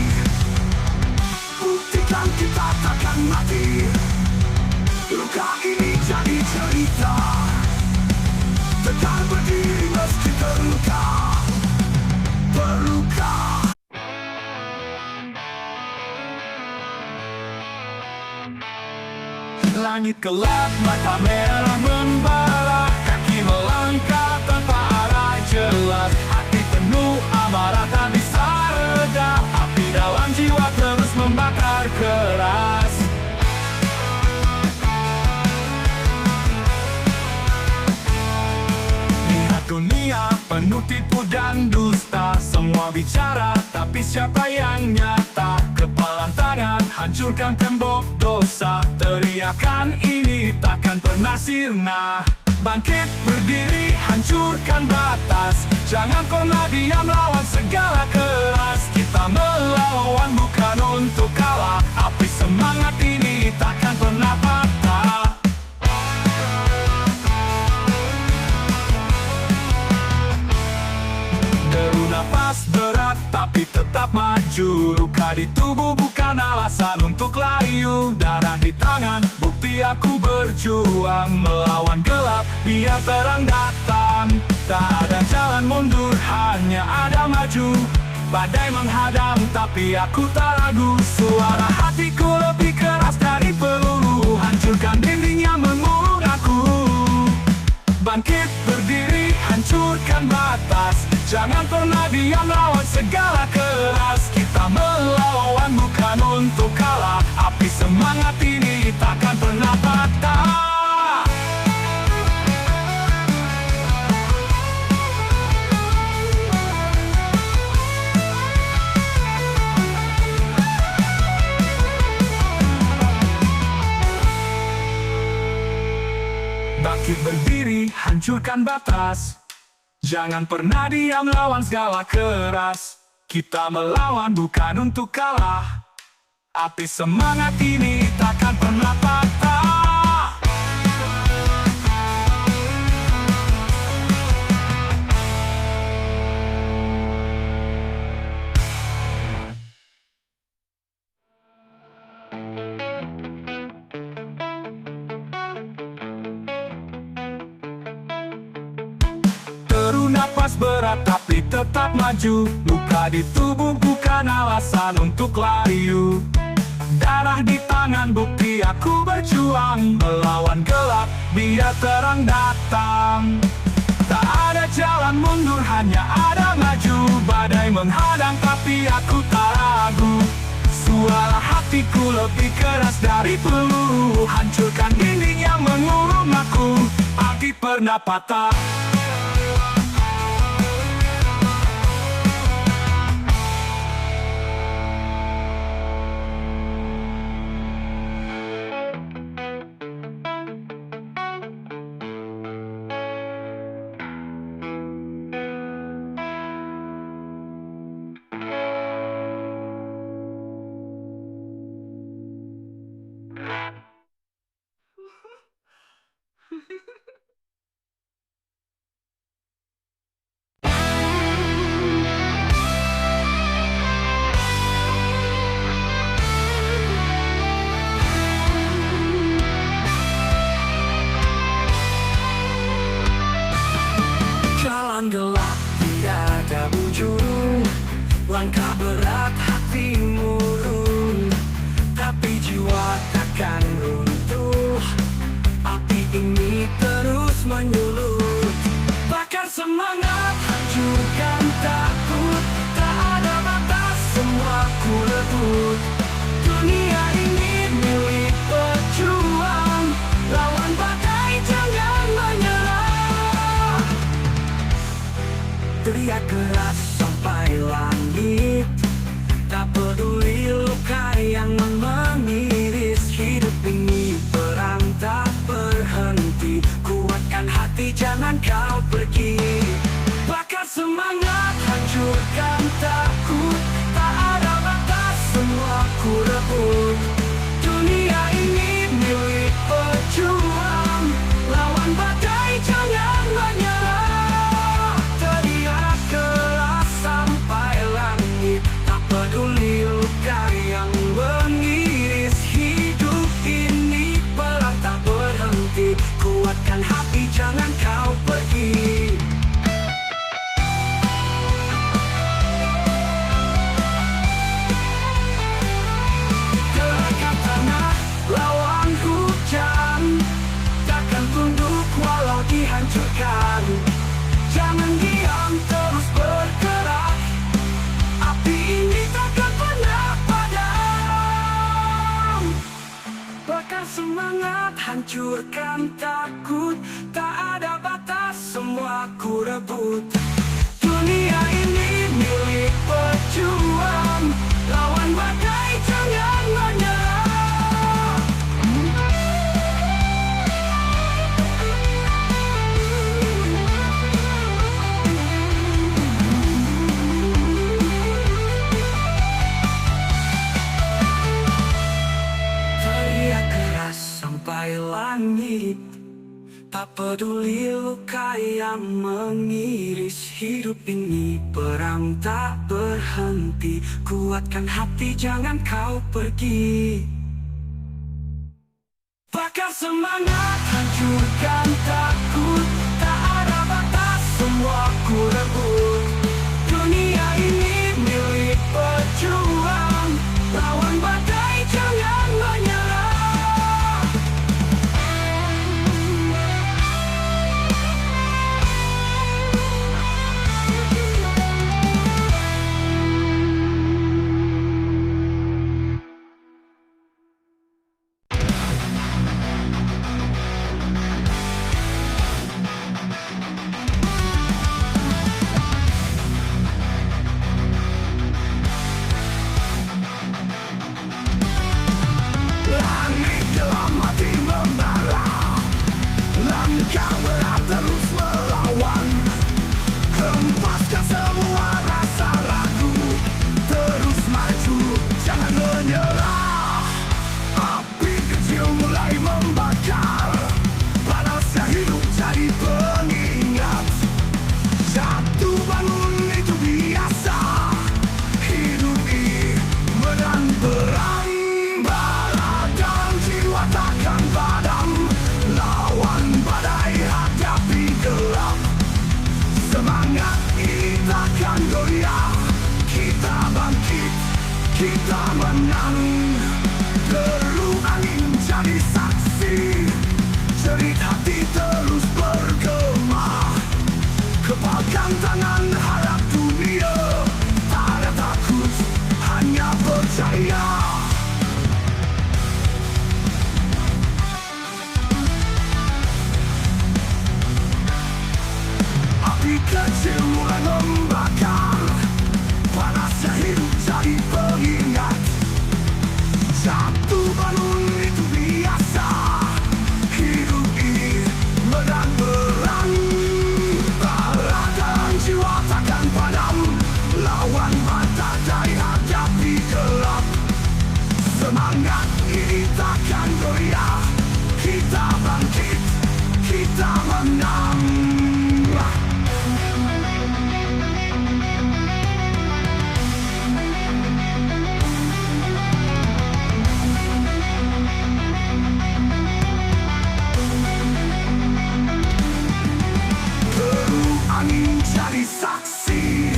buktikan kita takkan mati. Luka ini jadi cerita, tetap berdiri meski terluka, berluka. Langit gelap, mata merah membara, kaki melangkah tanpa arah jelas. Hati penuh amarah tak bisa reda, api dalam jiwa terus membakar keras. Lihat dunia penuh tipu dan dusta, semua bicara tapi siapa yang nyata? Kepalan tangan hancurkan tembok dosa, teriakan ini takkan pernah sirna. Bangkit berdiri hancurkan batas, jangan pernah diam lawan segala keras. Kita melawan bukan untuk kalah, api semangat ini takkan pernah patah. Deru nafas berat tapi tetap maju, luka di tubuh bukan alasan untuk layu. Darah di tangan, bukti aku berjuang melawan gelap, biar terang datang. Tak ada jalan mundur, hanya ada maju. Badai menghadang tapi aku tak ragu, suara hatiku lebih keras dari peluru, hancurkan dinding yang mengurung aku. Bangkit berdiri hancurkan batas, jangan pernah diam lawan segala keras. Kita melawan bukan untuk kalah, api semangat ini takkan pernah patah. Bangkit berdiri hancurkan batas, jangan pernah diam lawan segala keras. Kita melawan bukan untuk kalah, api semangat ini takkan pernah patah. Deru napas berat tapi tetap maju, luka di tubuh bukan alasan untuk layu. Darah di tangan bukti aku berjuang melawan gelap, biar terang datang. Tak ada jalan mundur, hanya ada maju. Badai menghadang tapi aku tak ragu, suara hatiku lebih keras dari peluru, hancurkan dinding yang mengurung aku. Api pernah patah, jalan gelap tiada ujung, langkah berat hati murung, tapi jiwa takkan runtuh. Api ini terus menyulut, bakar semangat, hancurkan takut. Tak ada batas, semua ku rebut. Dunia ini milik pejuang, lawan badai jangan menyerah. Teriak keras sampai langit, tak peduli luka yang mengiris. Hidup ini perang tak berhenti, ku jangan kau pergi. Bakar semangat, hancurkan takut. Tak ada batas, semua ku rebut. Dunia ini milik pejuang. Lawan badai, jangan menyerah. Teriak keras sampai langit. Tak peduli luka yang mengiris hidup ini. Perang tak berhenti. Kuatkan hati, jangan kau pergi. Gerakkan tanah, lawan hujan. Takkan tunduk walau dihancurkan. Jangan diam, terus bergerak. Api ini takkan pernah padam. Bakar semangat, hancurkan takut. Tak ada batas, semua ku rebut. Dunia ini milik pejuang. Lawan badai, jangan menyerah. Teriak keras sampai langit. Tak peduli luka yang mengiris hidup ini. Perang tak berhenti. Kuatkan hati, jangan kau pergi. Bakar semangat, hancurkan takut. Tak ada batas, semua ku rebut. Dunia ini milik pejuang. Lawan badai, jangan menyerah. Langit dalam hati membara. Langkah berat terus melawan. Hempaskan semua rasa ragu. Terus maju, jangan menyerah. Api kecil mulai membakar. Panasnya hidup jadi pengingat. Jatuh bangun itu biasa. Hidup ini menang perang. Takkan padam. Lawan badai, hadapi gelap. Semangat ini takkan goyah. Kita bangkit, kita menang. Deru angin jadi saksi. Jerit hati terus bergema. Kepalkan tangan, harap dunia. Tak ada takut, hanya percaya. Api kecil mulai membakar. Panasnya hidup jadi pengingat. Jatuh bangun itu biasa. Hidup ini menang perang. Bara dan jiwa takkan padam. Lawan badai, hadapi gelap. Semangat ini takkan goyah. Kita bangkit, kita menang. Angin jadi saksi.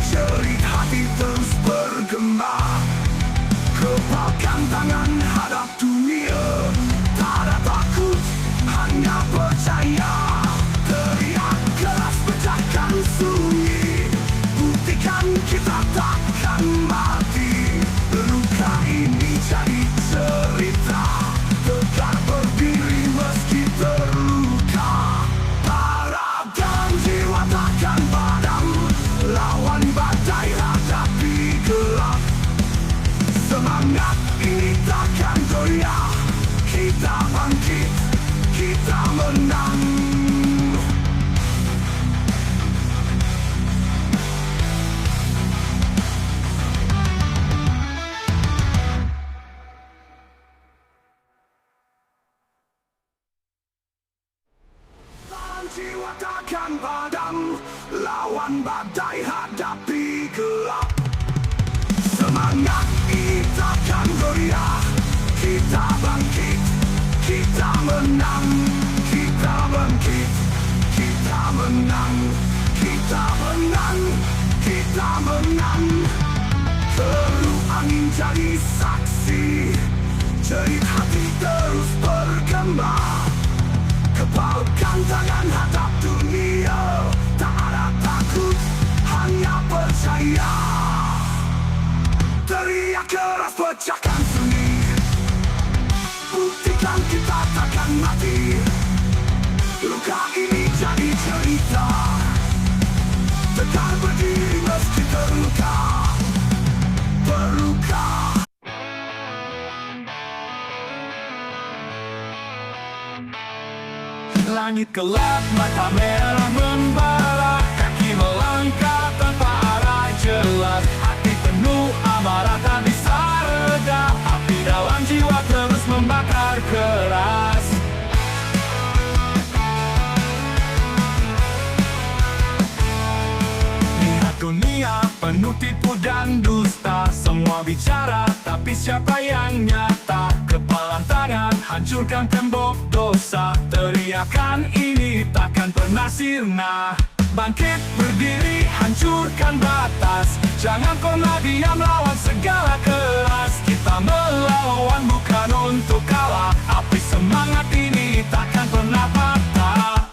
Jerit hati terus bergema. Kepalkan tangan, hadap dunia. Tak ada takut, hanya percaya. Teriak keras, pecahkan sunyi. Buktikan kita takkan mati. Luka ini jadi cerita. Tegak berdiri meski terluka. Takkan padam. Lawan badai, hadapi gelap. Semangat ini takkan goyah. Kita bangkit, kita menang. takkan padam, lawan badai hadapi gelap. Semangat ini takkan goyah, kita bangkit, kita menang, kita bangkit, kita menang, kita menang, kita menang. Teruh angin jadi saksi, jerit hati terus bergema. Kepalkan tangan hadap dunia, tak ada takut, hanya percaya. Teriak keras pecahkan sunyi, buktikan kita takkan mati. Luka ini jadi cerita, tegak berdiri meski terluka, berluka. Langit gelap, mata merah membara, kaki melangkah tanpa arah jelas. Hati penuh amarah tak bisa reda, api dalam jiwa terus membakar keras. Lihat dunia penuh tipu dan dusta, semua bicara tapi siapa yang nyata? Kepalan tangan hancurkan tembok dosa, teriakan ini takkan pernah sirna. Bangkit berdiri hancurkan batas, jangan pernah diam lawan segala keras. Kita melawan bukan untuk kalah, api semangat ini takkan pernah patah.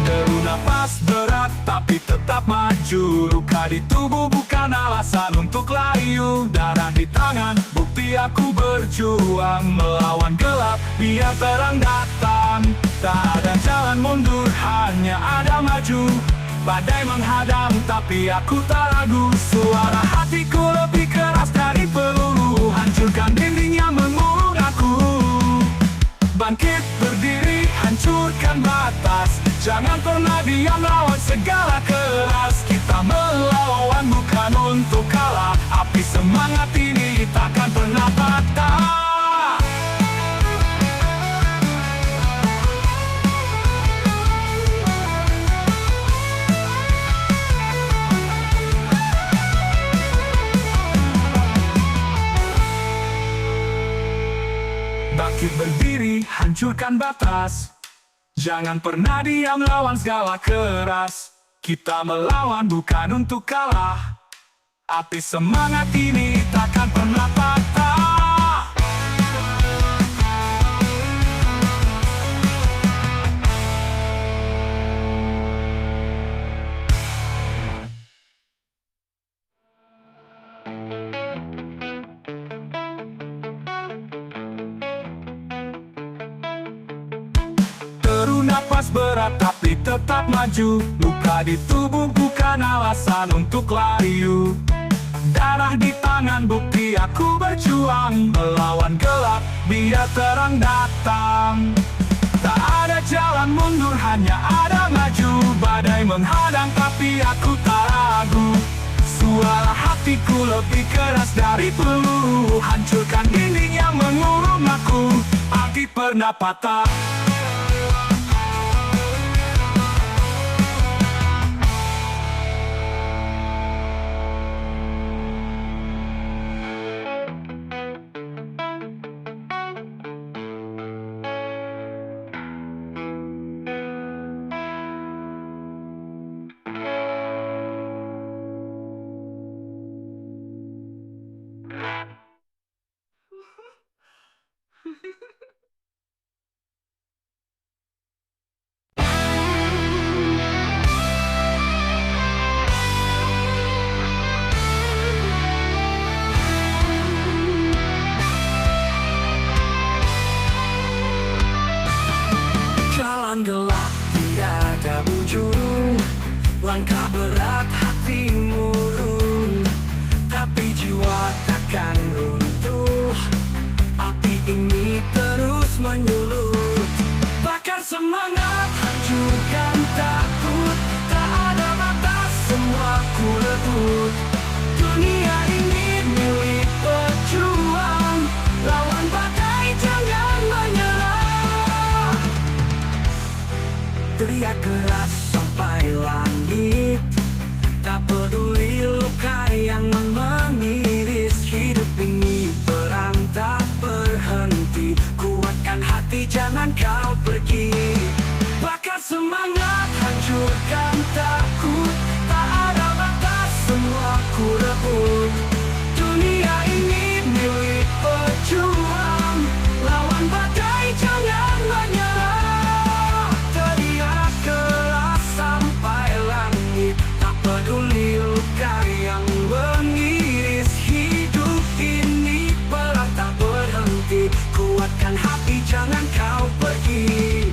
Deru nafas berat tapi tetap maju, luka di tubuh bukan alasan untuk layu. Darah di tangan, bukti aku berjuang melawan gelap, biar terang datang. Tak ada jalan mundur, hanya ada maju. Badai menghadang tapi aku tak ragu, suara hatiku lebih keras dari peluru, hancurkan dinding yang mengurung aku. Bangkit berdiri hancurkan batas, jangan pernah diam lawan segala keras. Kita melawan bukan untuk kalah, api semangat ini takkan pernah patah. Bangkit berdiri hancurkan batas, jangan pernah diam lawan segala keras. Kita melawan bukan untuk kalah, api semangat ini takkan pernah patah. Deru napas berat tapi tetap maju, luka di tubuh bukan alasan untuk layu. Darah di tangan bukti aku berjuang melawan gelap, biar terang datang. Tak ada jalan mundur, hanya ada maju. Badai menghadang tapi aku tak ragu, suara hatiku lebih keras dari peluru, hancurkan dinding yang mengurung aku, api pernah patah. Jalan gelap tiada ujung, langkah berat hati murung, tapi jiwa takkan runtuh, api ini terus menyulut. Bakar semangat, hancurkan takut, tak ada batas, semua ku rebut. Dunia ini milik pejuang, lawan badai jangan kau pergi.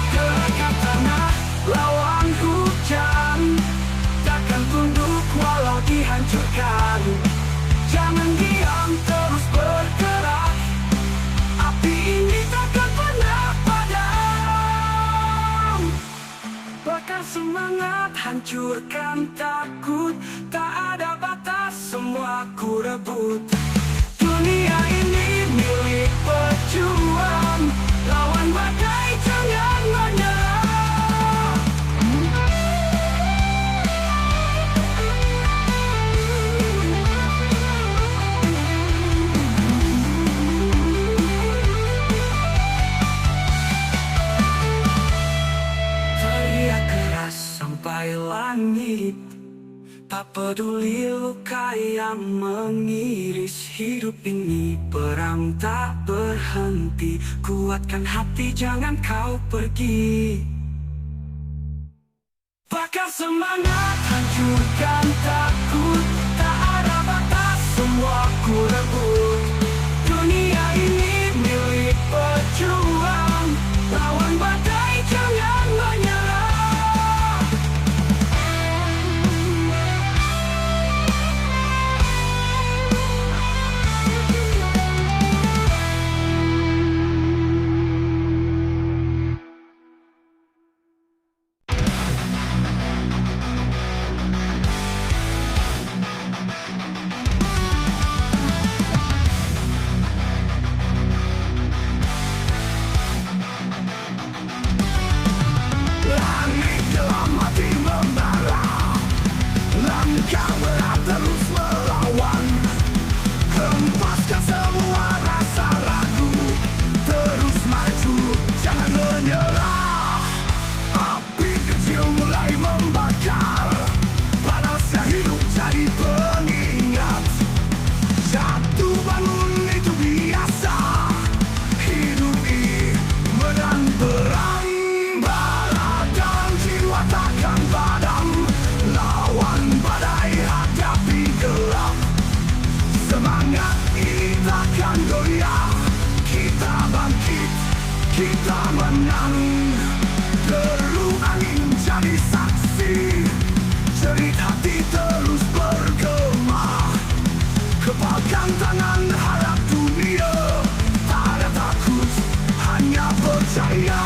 Gerakkan tanah, lawan hujan, takkan tunduk walau dihancurkan. Jangan diam, terus bergerak, api ini takkan pernah padam. Bakar semangat, hancurkan takut, tak ada batas, semua ku rebut. Dunia ini milik pejuang, lawan badai jangan menyerah. Teriak keras sampai langit, tak peduli luka yang mengiris. Hidup ini perang tak berhenti, kuatkan hati jangan kau pergi. Bakar semangat, hancurkan takut, tak ada batas, semua ku rebut. Dunia ini milik pejuang, lawan badai jangan menyerah. Langit dalam hati membara, langkah berat terus melawan. Hempaskan semua rasa ragu, terus maju jangan menyerah. Api kecil mulai membakar, panasnya hidup jadi pengingat. Jatuh bangun itu biasa, hidup ini menang perang. Takkan padam, lawan badai hadapi gelap. Semangat ini takkan goyah, kita bangkit, kita menang. Deru angin jadi saksi, jerit hati terus bergema. Kepalkan tangan harap dunia, tak ada takut, hanya percaya.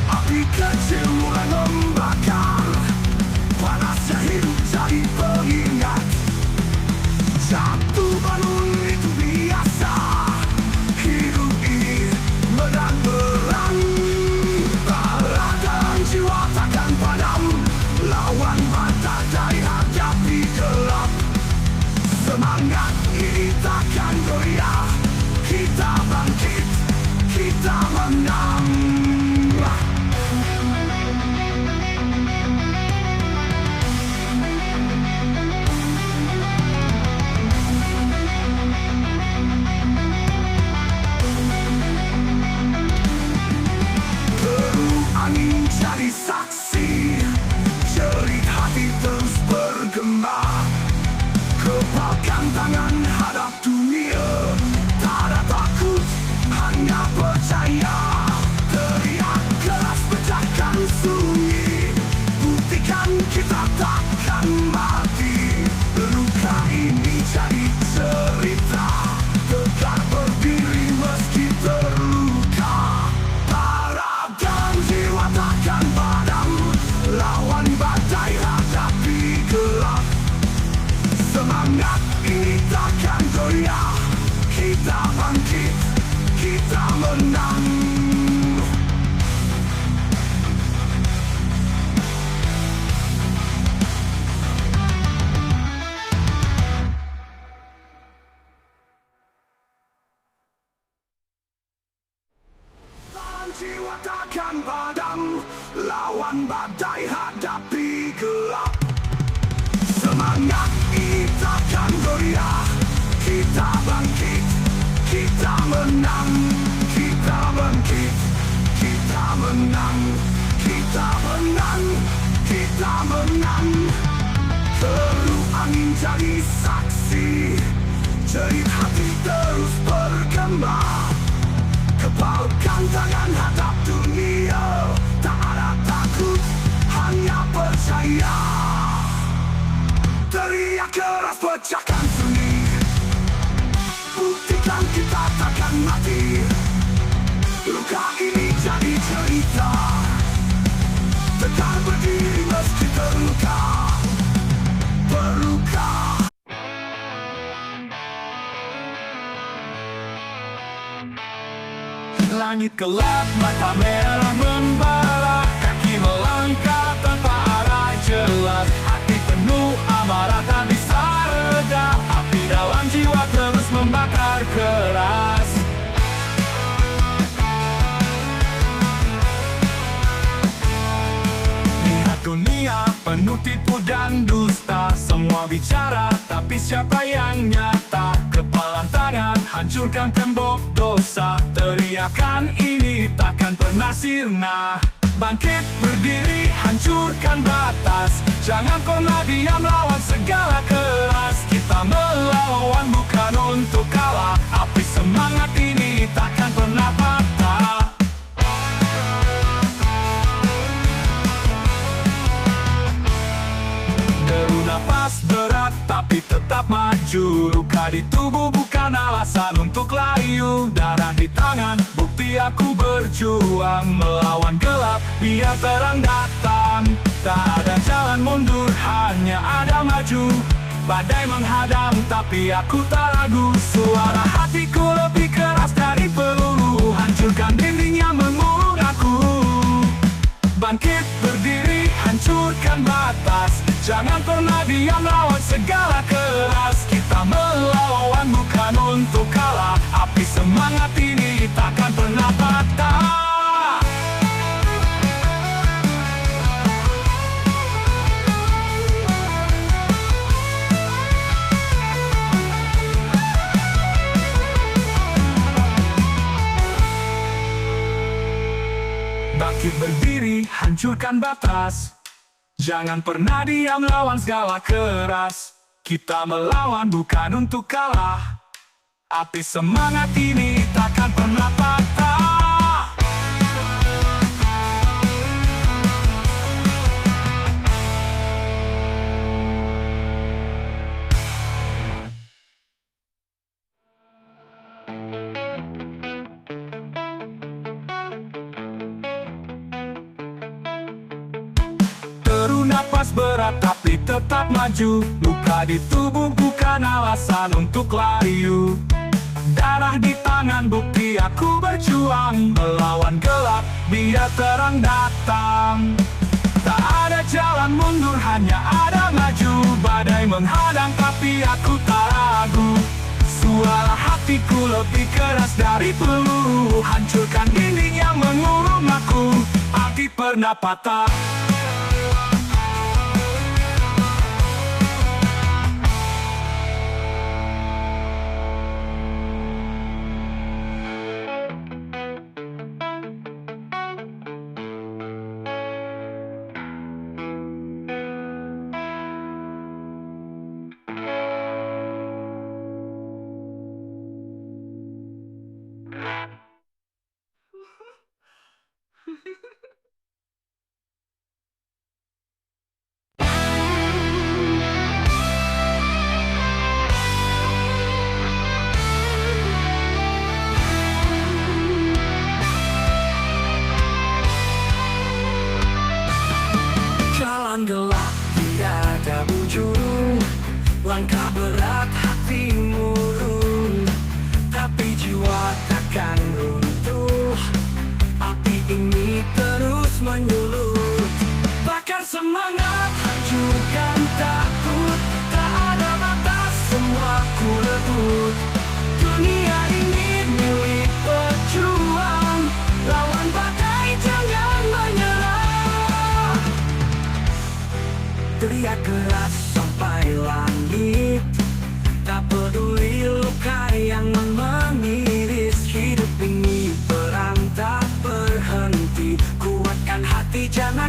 Api kecil mulai membakar, panasnya hidup jadi pengingat. Jatuh bangun itu biasa, hidup ini menang perang. Raga jiwa takkan padam, lawan badai hadapi gelap. Semangat ini takkan goyah, kita bangkit, kita menang. Angin jadi saksi, jerit hati terus bergema. Kepalkan tangan hadap dunia, tak ada takut, hanya percaya. Teriak keras pecahkan sunyi, buktikan kita takkan mati. Luka ini jadi cerita, tegak berdiri meski terluka. Takkan padam, lawan badai hadapi gelap. Semangat ini takkan goyah, kita bangkit, kita menang. Jiwa takkan padam, lawan badai hadapi gelap. Semangat ini takkan goyah, kita bangkit, kita menang, kita bangkit. Kita menang, kita menang, kita menang. Terup angin jadi saksi, jerit hati terus bergema. Kepalkan tangan hadap dunia, tak ada takut, hanya percaya. Teriak keras pecahkan sunyi, buktikan kita takkan mati. Luka ini jadi cerita, tetap berdiri meski terluka, berluka. Langit gelap, mata merah membara, kaki melangkah tanpa arah jelas. Hati penuh amarah tak bisa reda, api dalam jiwa terus membakar keras. Lihat dunia penuh tipu dan dusta, semua bicara tapi siapa yang nyata? Kepalan tangan hancurkan tembok dosa, teriakan ini takkan pernah sirna. Bangkit berdiri hancurkan batas, jangan pernah diam lawan segala keras. Kita melawan bukan untuk kalah, api semangat ini takkan pernah patah. Deru nafas berat tapi tetap maju, luka di tubuh bukan alasan untuk layu. Darah di tangan, bukti aku berjuang melawan gelap, biar terang datang. Tak ada jalan mundur, hanya ada maju. Badai menghadang tapi aku tak ragu, suara hatiku lebih keras dari peluru, hancurkan dinding yang mengurung aku. Bangkit berdiri hancurkan batas, jangan pernah diam lawan segala keras. Kita melawan bukan untuk kalah, api semangat ini takkan pernah patah. Bangkit berdiri hancurkan batas, jangan pernah diam lawan segala keras. Kita melawan bukan untuk kalah, api semangat ini takkan pernah patah. Deru napas berat tapi tetap maju, luka di tubuh bukan alasan untuk layu. Darah di tangan bukti aku berjuang melawan gelap, biar terang datang. Tak ada jalan mundur, hanya ada maju. Badai menghadang tapi aku tak ragu, suara hatiku lebih keras dari peluru, hancurkan dinding yang mengurung aku. Api pernah patah,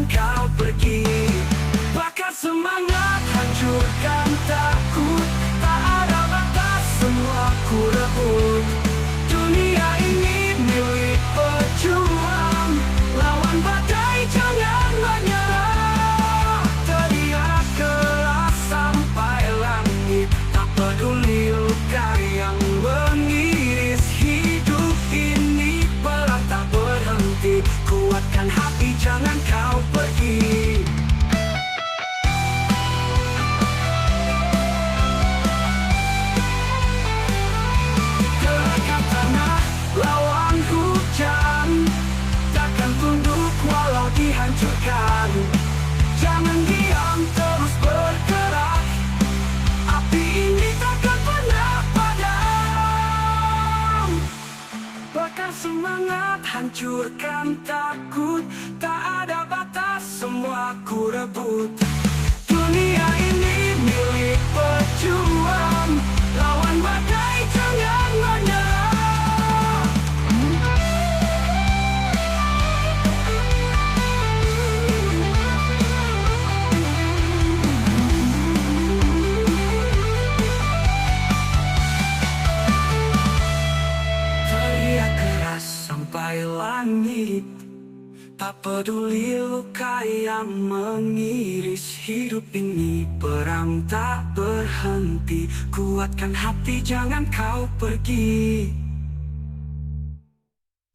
jangan kau pergi. Bakar semangat, hancurkan takut. Tak ada batas, semua ku rebut. Dunia ini milik pejuang. Lawan badai, jangan menyerah. Teriak keras sampai langit. Tak peduli luka yang mengiris hidup ini. Perang tak berhenti. Kuatkan hati, jangan kau pergi. Gerakkan tanah, lawan hujan. Takkan tunduk walau dihancurkan. Jangan diam, terus bergerak. Api ini takkan pernah padam. Bakar semangat, hancurkan takut. Tak ada batas, semua ku rebut. Dunia ini milik pejuang. Lawan badai, jangan menyerah. Teriak keras sampai langit. Tak peduli luka yang mengiris hidup ini. Perang tak berhenti. Kuatkan hati, jangan kau pergi.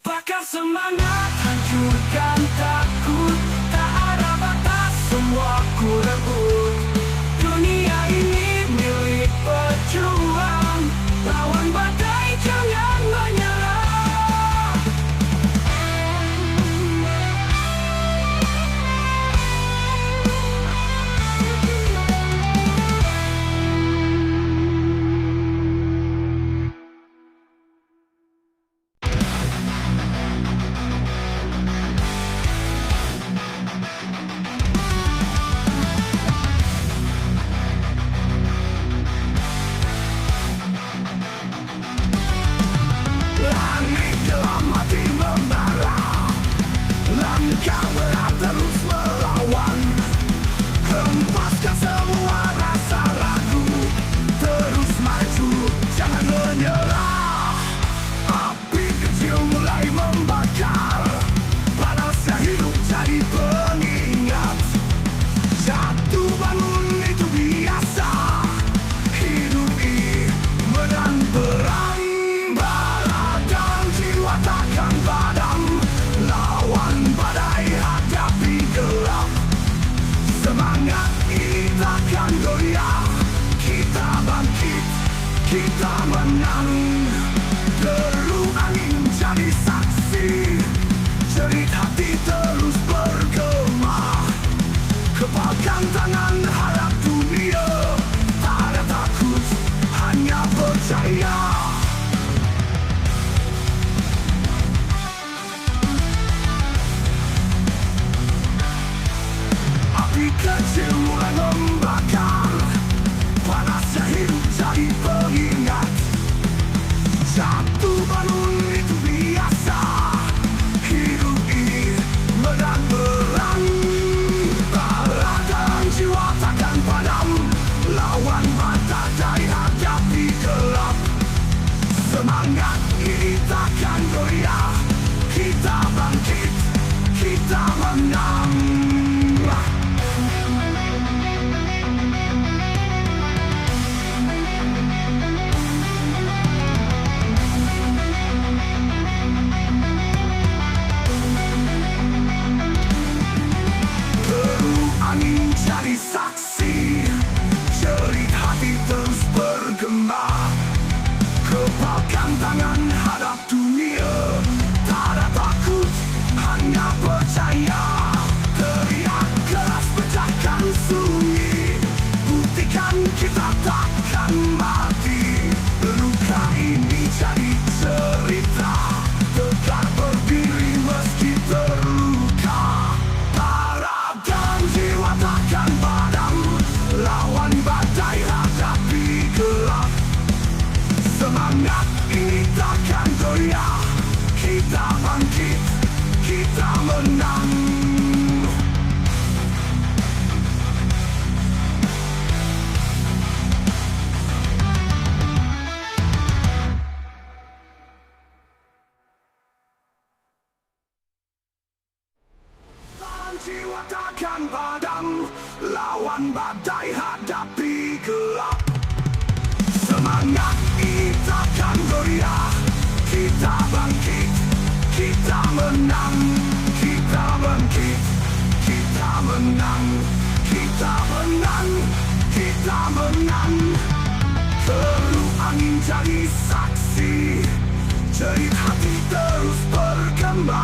Bakar semangat, hancurkan takut. Tak ada batas, semua ku rebut. Dunia ini milik pejuang. Lawan badai, jangan menyerah. Langit dalam hati membara. Langkah berat terus melawan. Hempaskan semua rasa ragu. Terus maju, jangan menyerah. Api kecil mulai membakar. Panasnya hidup jadi pengingat. Jatuh bangun itu biasa. Hidup ini menang perang. Takkan padam. Lawan badai, hadapi gelap. Semangat ini takkan goyah. Kita bangkit, kita menang. Deru angin jadi saksi. Jerit hati terus bergema. Kepalkan tangan, harap dunia. Tak ada takut, hanya percaya. Api kecil mulai membakar. Panasnya hidup jadi pengingat. Jatuh bangun itu biasa. Hidup ini menang perang. Darah dan jiwa takkan padam. Lawan badai, hadapi gelap. Semangat ini takkan goyah. Kita bangkit, kita menang. Angin jadi saksi. Jerit hati terus bergema. Kepalkan tangan, hadap dunia. Tak ada takut, hanya percaya. Teriak keras, pecahkan sunyi. Buktikan kita takkan mati. Luka ini jadi cerita. Tegak berdiri meski terluka. Harap dan jiwa takkan padam. Lawan badai, hadapi gelap. Semangat ini takkan goyah. Kita bangkit, kita menang. Lawan badai, hadapi gelap. Semangat ini takkan goyah. Kita bangkit, kita menang. Kita bangkit, kita menang. Kita menang, kita menang. Perlu angin jadi saksi, jerit hati terus bergema.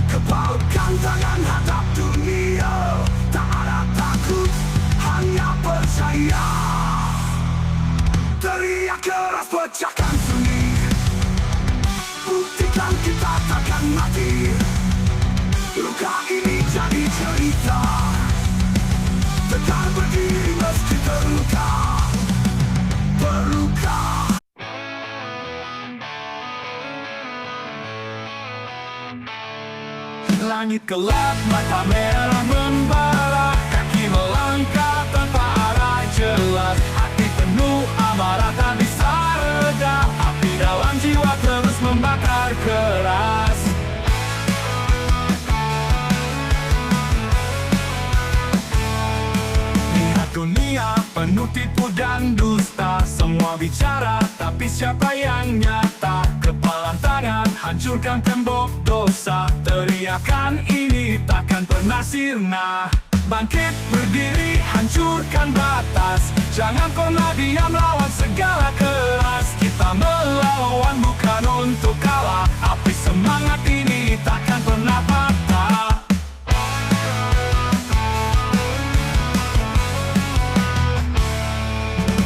Kepalkan tangan hadap dunia, tak ada takut, hanya percaya. Teriak keras pecahkan sunyi, buktikan kita takkan mati. Luka ini jadi cerita, tegak berdiri meski terluka. Berluka. Langit gelap, mata merah membara, kaki melangkah tanpa arah jelas. Hati penuh amarah tak bisa reda, api dalam jiwa terus membakar keras. Lihat dunia penuh tipu dan dusta, semua bicara tapi siapa yang nyata? Kepalan tangan hancurkan tembok dosa, teriakan ini takkan pernah sirna. Bangkit berdiri hancurkan batas, jangan pernah diam lawan segala keras. Kita melawan bukan untuk kalah, api semangat ini takkan pernah patah.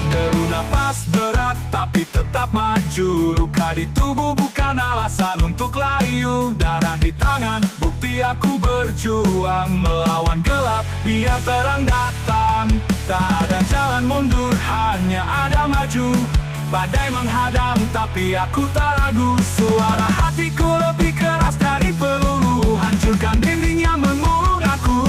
Deru nafas berat tapi tetap maju, luka di tubuh bukan alasan untuk layu. Darah di tangan, bukti aku berjuang melawan gelap, biar terang datang. Tak ada jalan mundur, hanya ada maju. Badai menghadang tapi aku tak ragu, suara hatiku lebih keras dari peluru, hancurkan dinding yang mengurung aku.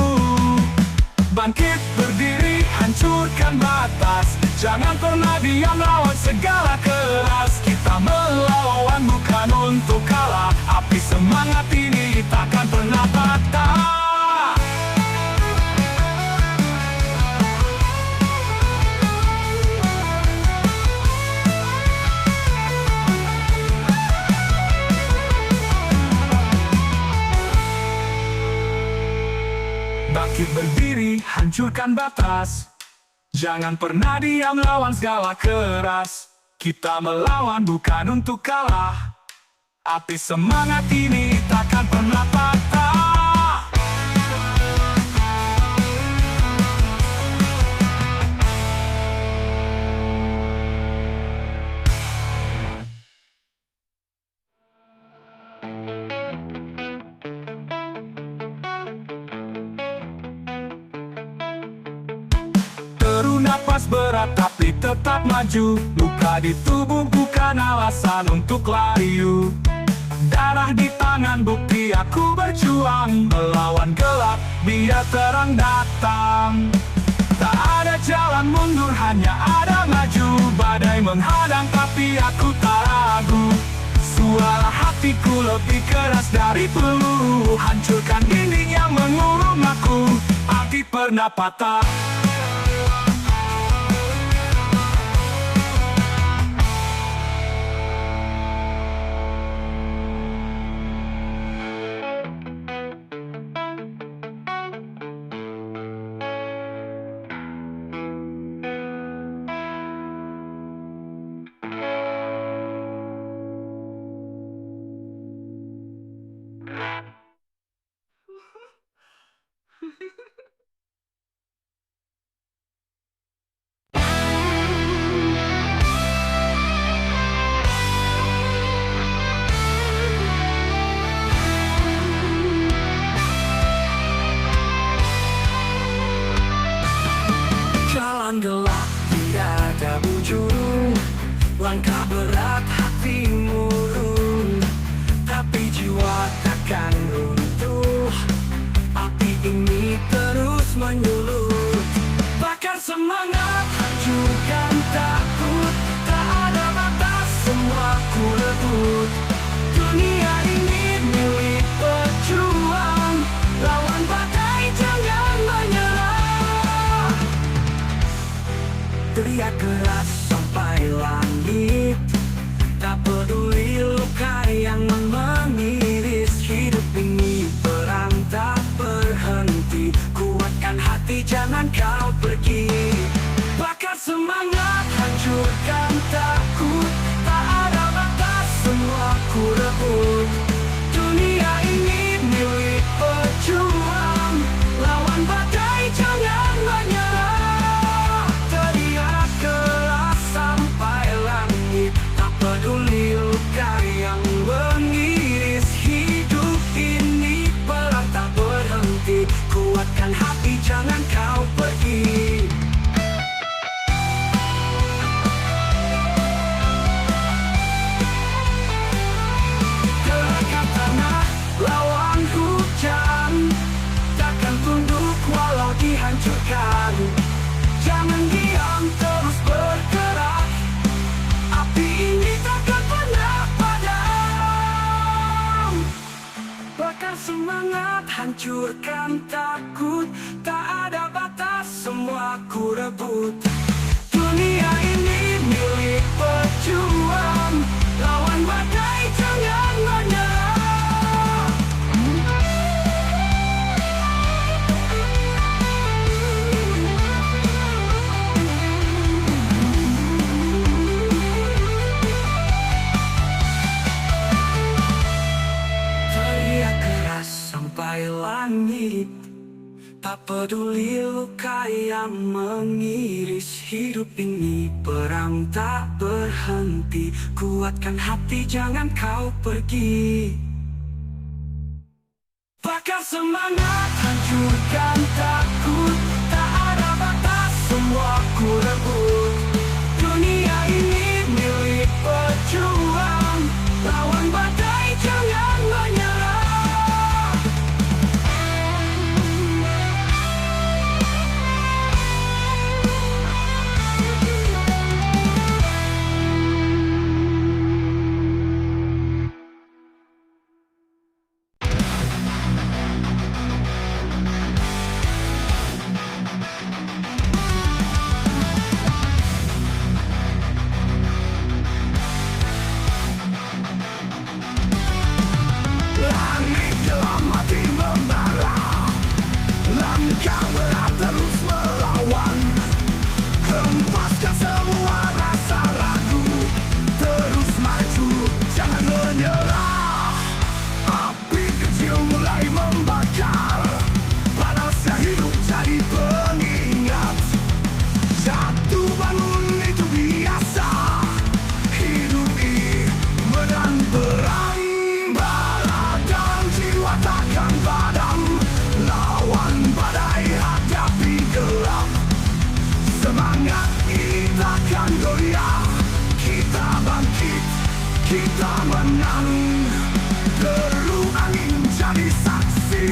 Bangkit berdiri hancurkan batas, jangan pernah diam lawan segala keras. Kita melawan bukan untuk kalah, api semangat ini takkan pernah patah. Bangkit berdiri hancurkan batas, jangan pernah diam lawan segala keras. Kita melawan bukan untuk kalah, api semangat ini takkan pernah patah. Deru napas berat tapi tetap maju, luka di tubuh bukan alasan untuk layu. Darah di tangan bukti aku berjuang melawan gelap, biar terang datang. Tak ada jalan mundur, hanya ada maju. Badai menghadang tapi aku tak ragu, suara hatiku lebih keras dari peluru, hancurkan dinding yang mengurung aku. Api pernah patah. Jalan gelap tidak ada ujung, langkah berat hati murung, tapi jiwa takkan runtuh. Api ini terus menyulut, bakar semangat, hancurkan takut. Tak ada batas, semua ku rebut. Dunia ini milik pejuang, lawan badai jangan menyerah. teriak keras sampai langit. Tak peduli luka yang mengiris, hidup ini perang tak berhenti. Kuatkan hati, jangan kau pergi. Bakar semangat, hancurkan takut. Tak ada batas, semua ku rebut. Dunia ini milik pejuang. Lawan badai, jangan menyerah. Teriak keras sampai langit. Tak peduli luka yang mengiris, hidup ini perang tak berhenti. Kuatkan hati, jangan kau pergi. Gerakkan tanah, lawan hujan. Takkan tunduk walau dihancurkan. Jangan diam, terus bergerak. Api ini takkan pernah padam. Bakar semangat, hancurkan takut. Tak ada batas, semua ku rebut. Dunia ini milik pejuang. Lawan badai, jangan menyerah. Teriak keras sampai langit. Tak peduli luka yang mengiris, hidup ini perang tak berhenti. Kuatkan hati, jangan kau pergi. Bakar semangat, hancurkan takut. Tak ada batas, semua ku rebut. Dunia ini milik pejuang. Lawan badai, jangan menyerah. Langit dalam hati membara. Langkah berat terus melawan. Hempaskan semua rasa ragu. Terus maju, jangan menyerah. Api kecil mulai membakar. Panasnya hidup jadi pengingat. Jatuh bangun itu biasa. Hidup ini menang perang. Bara dan jiwa takkan padam. Lawan badai, hadapi gelap. Semangat ini takkan goyah. Kita bangkit, kita menang. Deru angin jadi saksi.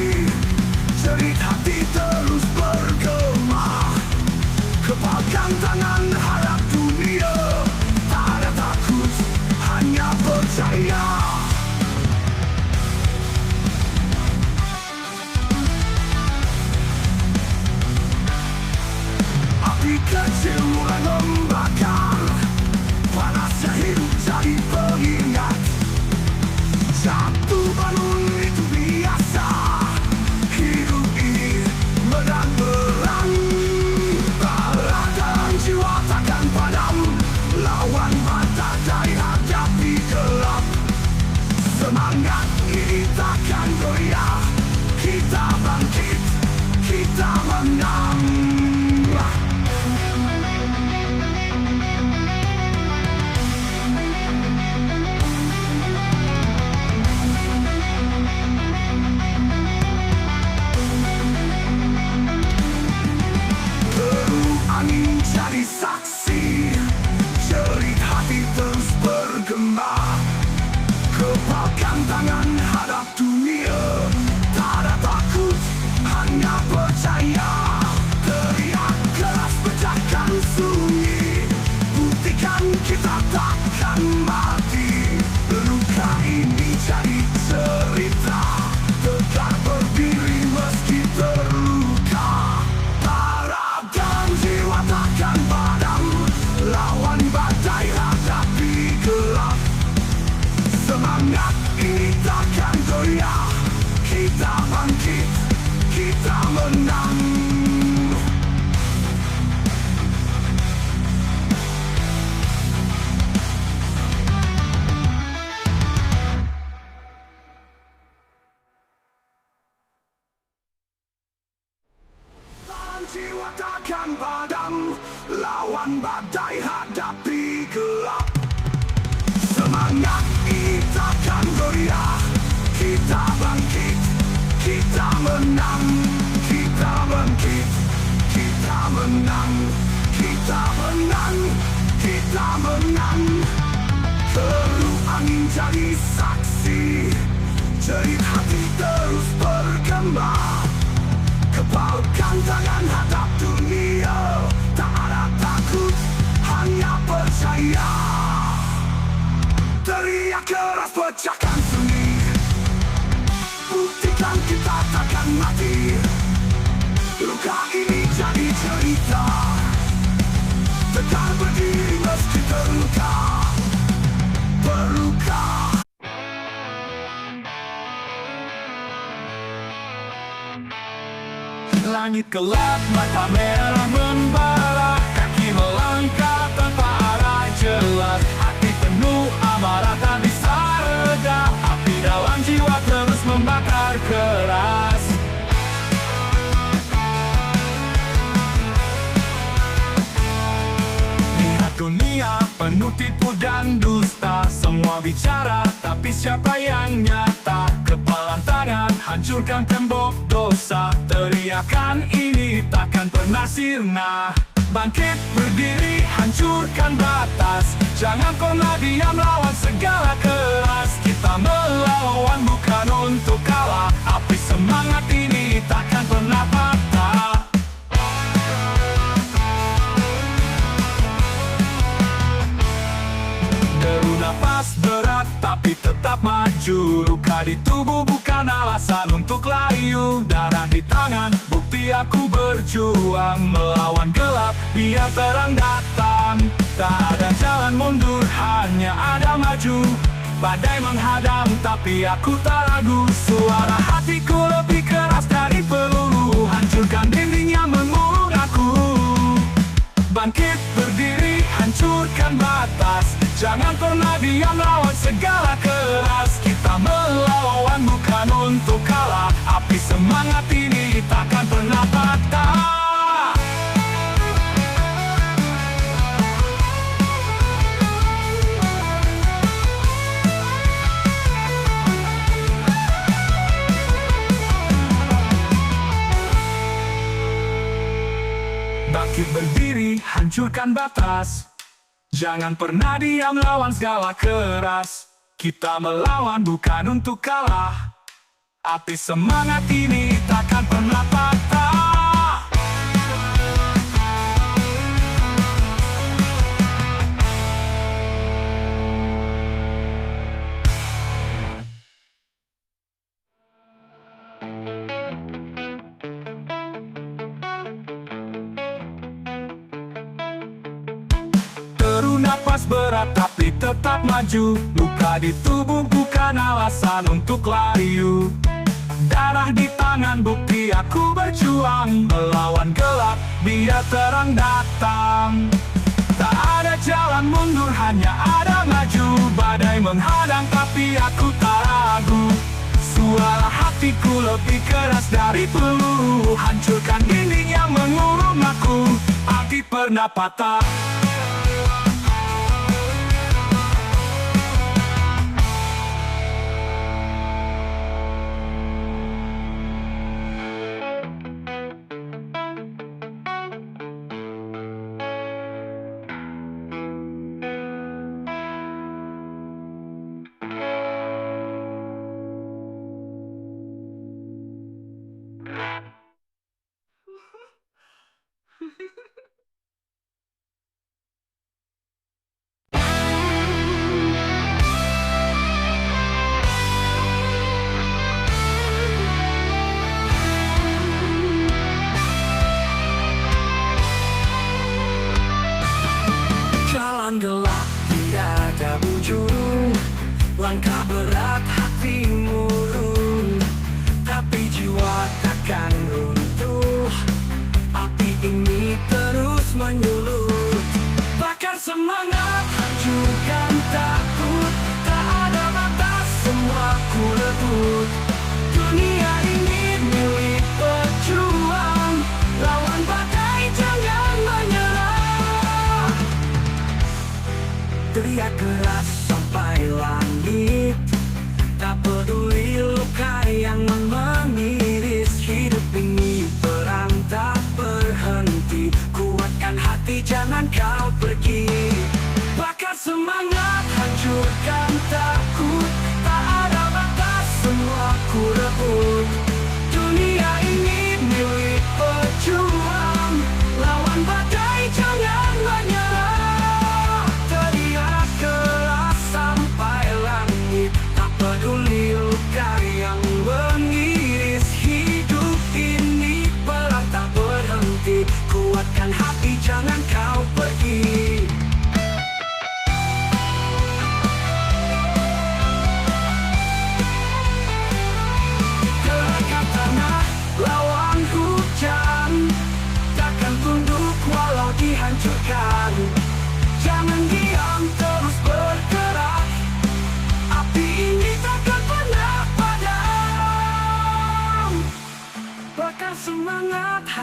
Jerit hati terus bergema. Kepalkan tangan, harap dunia. Tak ada takut, hanya percaya. Api kecil mulai membakar. Panasnya hidup jadi pengingat. Jatuh bangun itu biasa. Hidup ini menang perang. Bara dan jiwa takkan padam. Lawan badai, hadapi gelap. Semangat ini takkan goyah. Kita bangkit, kita menang. Deru angin jadi saksi. Jerit hati terus bergema. Kepalkan tangan, hadap dunia. Tak ada takut, hanya percaya. Teriak keras, pecahkan sunyi. Buktikan kita takkan mati. Luka ini jadi cerita. Tegak berdiri meski terluka. Para dan jiwa takkan padam. menang, kita bangkit, kita menang, kita menang, kita menang. Terus angin jadi saksi, jerit hati terus bergema. Kepalkan tangan hadap dunia, tak ada takut, hanya percaya. Teriak keras pecahkan sunyi, buktikan kita takkan mati. Luka ini jadi cerita, tetap berdiri meski terluka, berluka. Langit gelap, mata merah membara, kaki melangkah tanpa arah jelas. Hati penuh amarah tak bisa reda, api dalam jiwa terus membakar keras. Lihat dunia penuh tipu dan dusta, semua bicara tapi siapa yang nyata? Kepalan tangan hancurkan tembok dosa, teriakan ini takkan pernah sirna. Bangkit berdiri hancurkan batas, jangan pernah diam lawan segala keras. Kita melawan bukan untuk kalah, api semangat ini takkan pernah patah. Deru nafas berat tapi tetap maju, luka di tubuh bukan alasan untuk layu. Darah di tangan bukti aku berjuang, melawan gelap biar terang datang. Tak ada jalan mundur, hanya ada maju. Badai menghadang tapi aku tak ragu, suara hatiku lebih keras dari peluru, hancurkan dinding yang mengurung aku. Bangkit berdiri hancurkan batas, jangan pernah diam lawan segala keras. Kita melawan bukan untuk kalah, api semangat ini takkan pernah patah. Bangkit berdiri hancurkan batas, jangan pernah diam lawan segala keras. Kita melawan bukan untuk kalah, api semangat ini takkan pernah patah. Deru nafas berat tapi tetap maju, luka di tubuh bukan alasan untuk layu. Darah di tangan bukti aku berjuang, melawan gelap biar terang datang. Tak ada jalan mundur, hanya ada maju. Badai menghadang tapi aku tak ragu, suara hatiku lebih keras dari peluru, hancurkan dinding yang mengurung aku. Api pernah patah,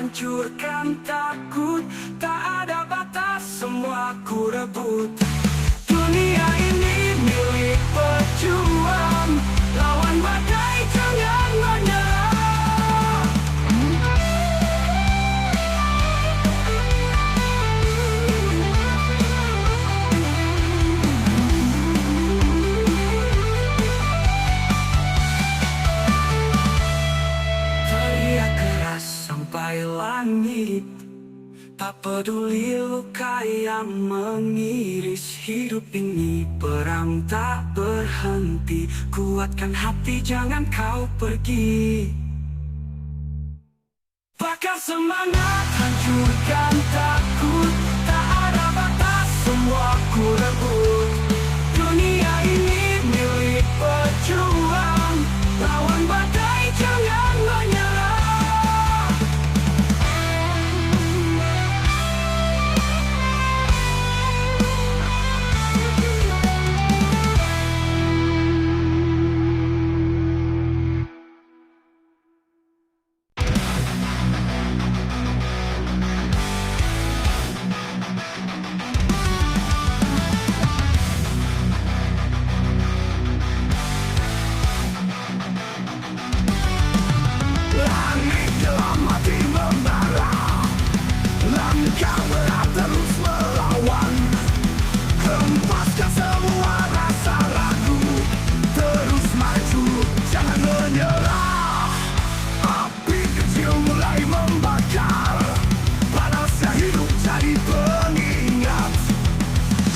hancurkan takut. Tak ada batas, semua ku rebut. Dunia ini milik pejuang, lawan badai jangan menyerah. Teriak keras sampai langit, tak peduli luka yang mengiris. Hidup ini perang tak berhenti. Kuatkan hati, jangan kau pergi. Bakar semangat, hancurkan takut. Tak ada batas, semua ku rebut. Dunia ini milik pejuang, lawan badai jangan menyerah. Langit dalam hati membara, langkah berat terus melawan. Hempaskan semua rasa ragu, terus maju, jangan menyerah. Api kecil mulai membakar, panasnya hidup jadi pengingat.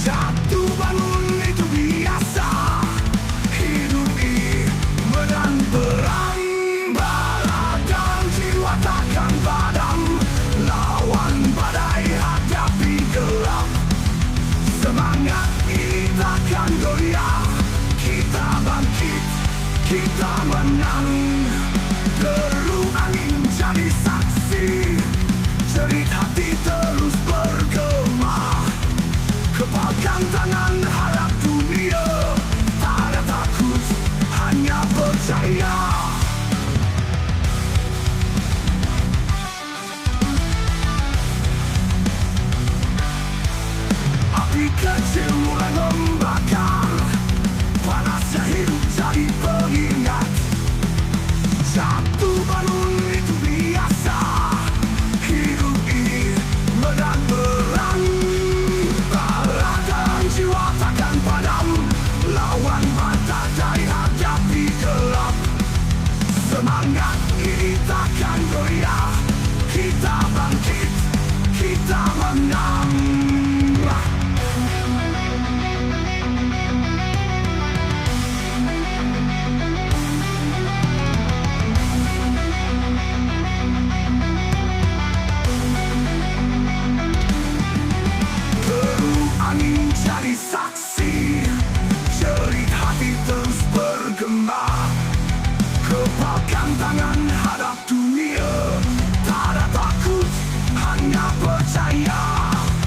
Jatuh bangun itu biasa, hidup ini medan perang. Bara dan jiwa takkan padam, lawan badai hadapi gelap. Semangat ini takkan goyah, kita bangkit, kita menang. Deru angin jadi saksi, jerit hati terus bergema. Kepalkan tangan, harap dunia, tak ada takut, hanya percaya. Api kecil mulai membakar, panasnya hidup jadi pengingat. Jatuh bangun itu biasa, hidup ini medan perang. Bara dan jiwa takkan padam, lawan badai hadapi gelap. Semangat ini takkan goyah, kita bangkit, kita menang. Deru angin jadi saksi, jerit hati terus bergema. Kepalkan tangan, hadap dunia, tak ada takut, hanya percaya.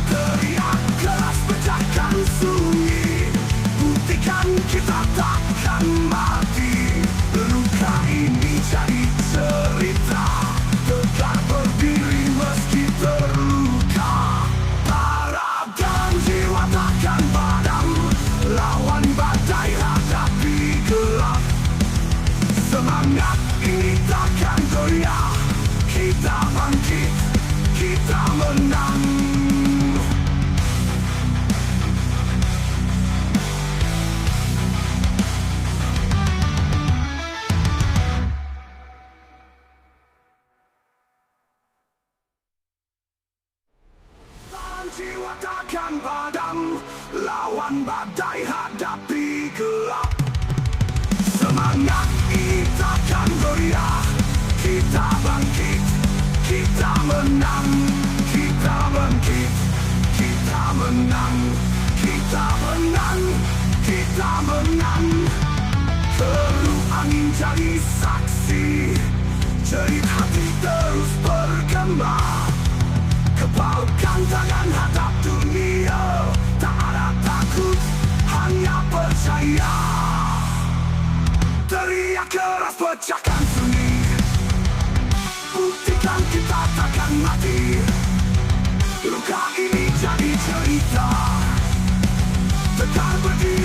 Teriak keras, pecahkan sunyi, buktikan kita takkan mati. Luka ini jadi cerita, tegak berdiri meski terluka. Bara dan jiwa takkan padam, lawan badai hadapi gelap. Semangat ini takkan goyah, kita bangkit, kita menang. Jiwa takkan padam, lawan badai hadapi gelap. Semangat ini takkan goyah, kita bangkit, kita menang. Kita bangkit, kita menang. Kita menang, kita menang. Deru angin jadi saksi, jerit hati terus bergema. Kepalkan tangan, hadap dunia, tak ada takut, hanya percaya. Teriak keras, pecahkan sunyi, buktikan kita kita takkan mati. Luka ini jadi cerita, tetap berdiri.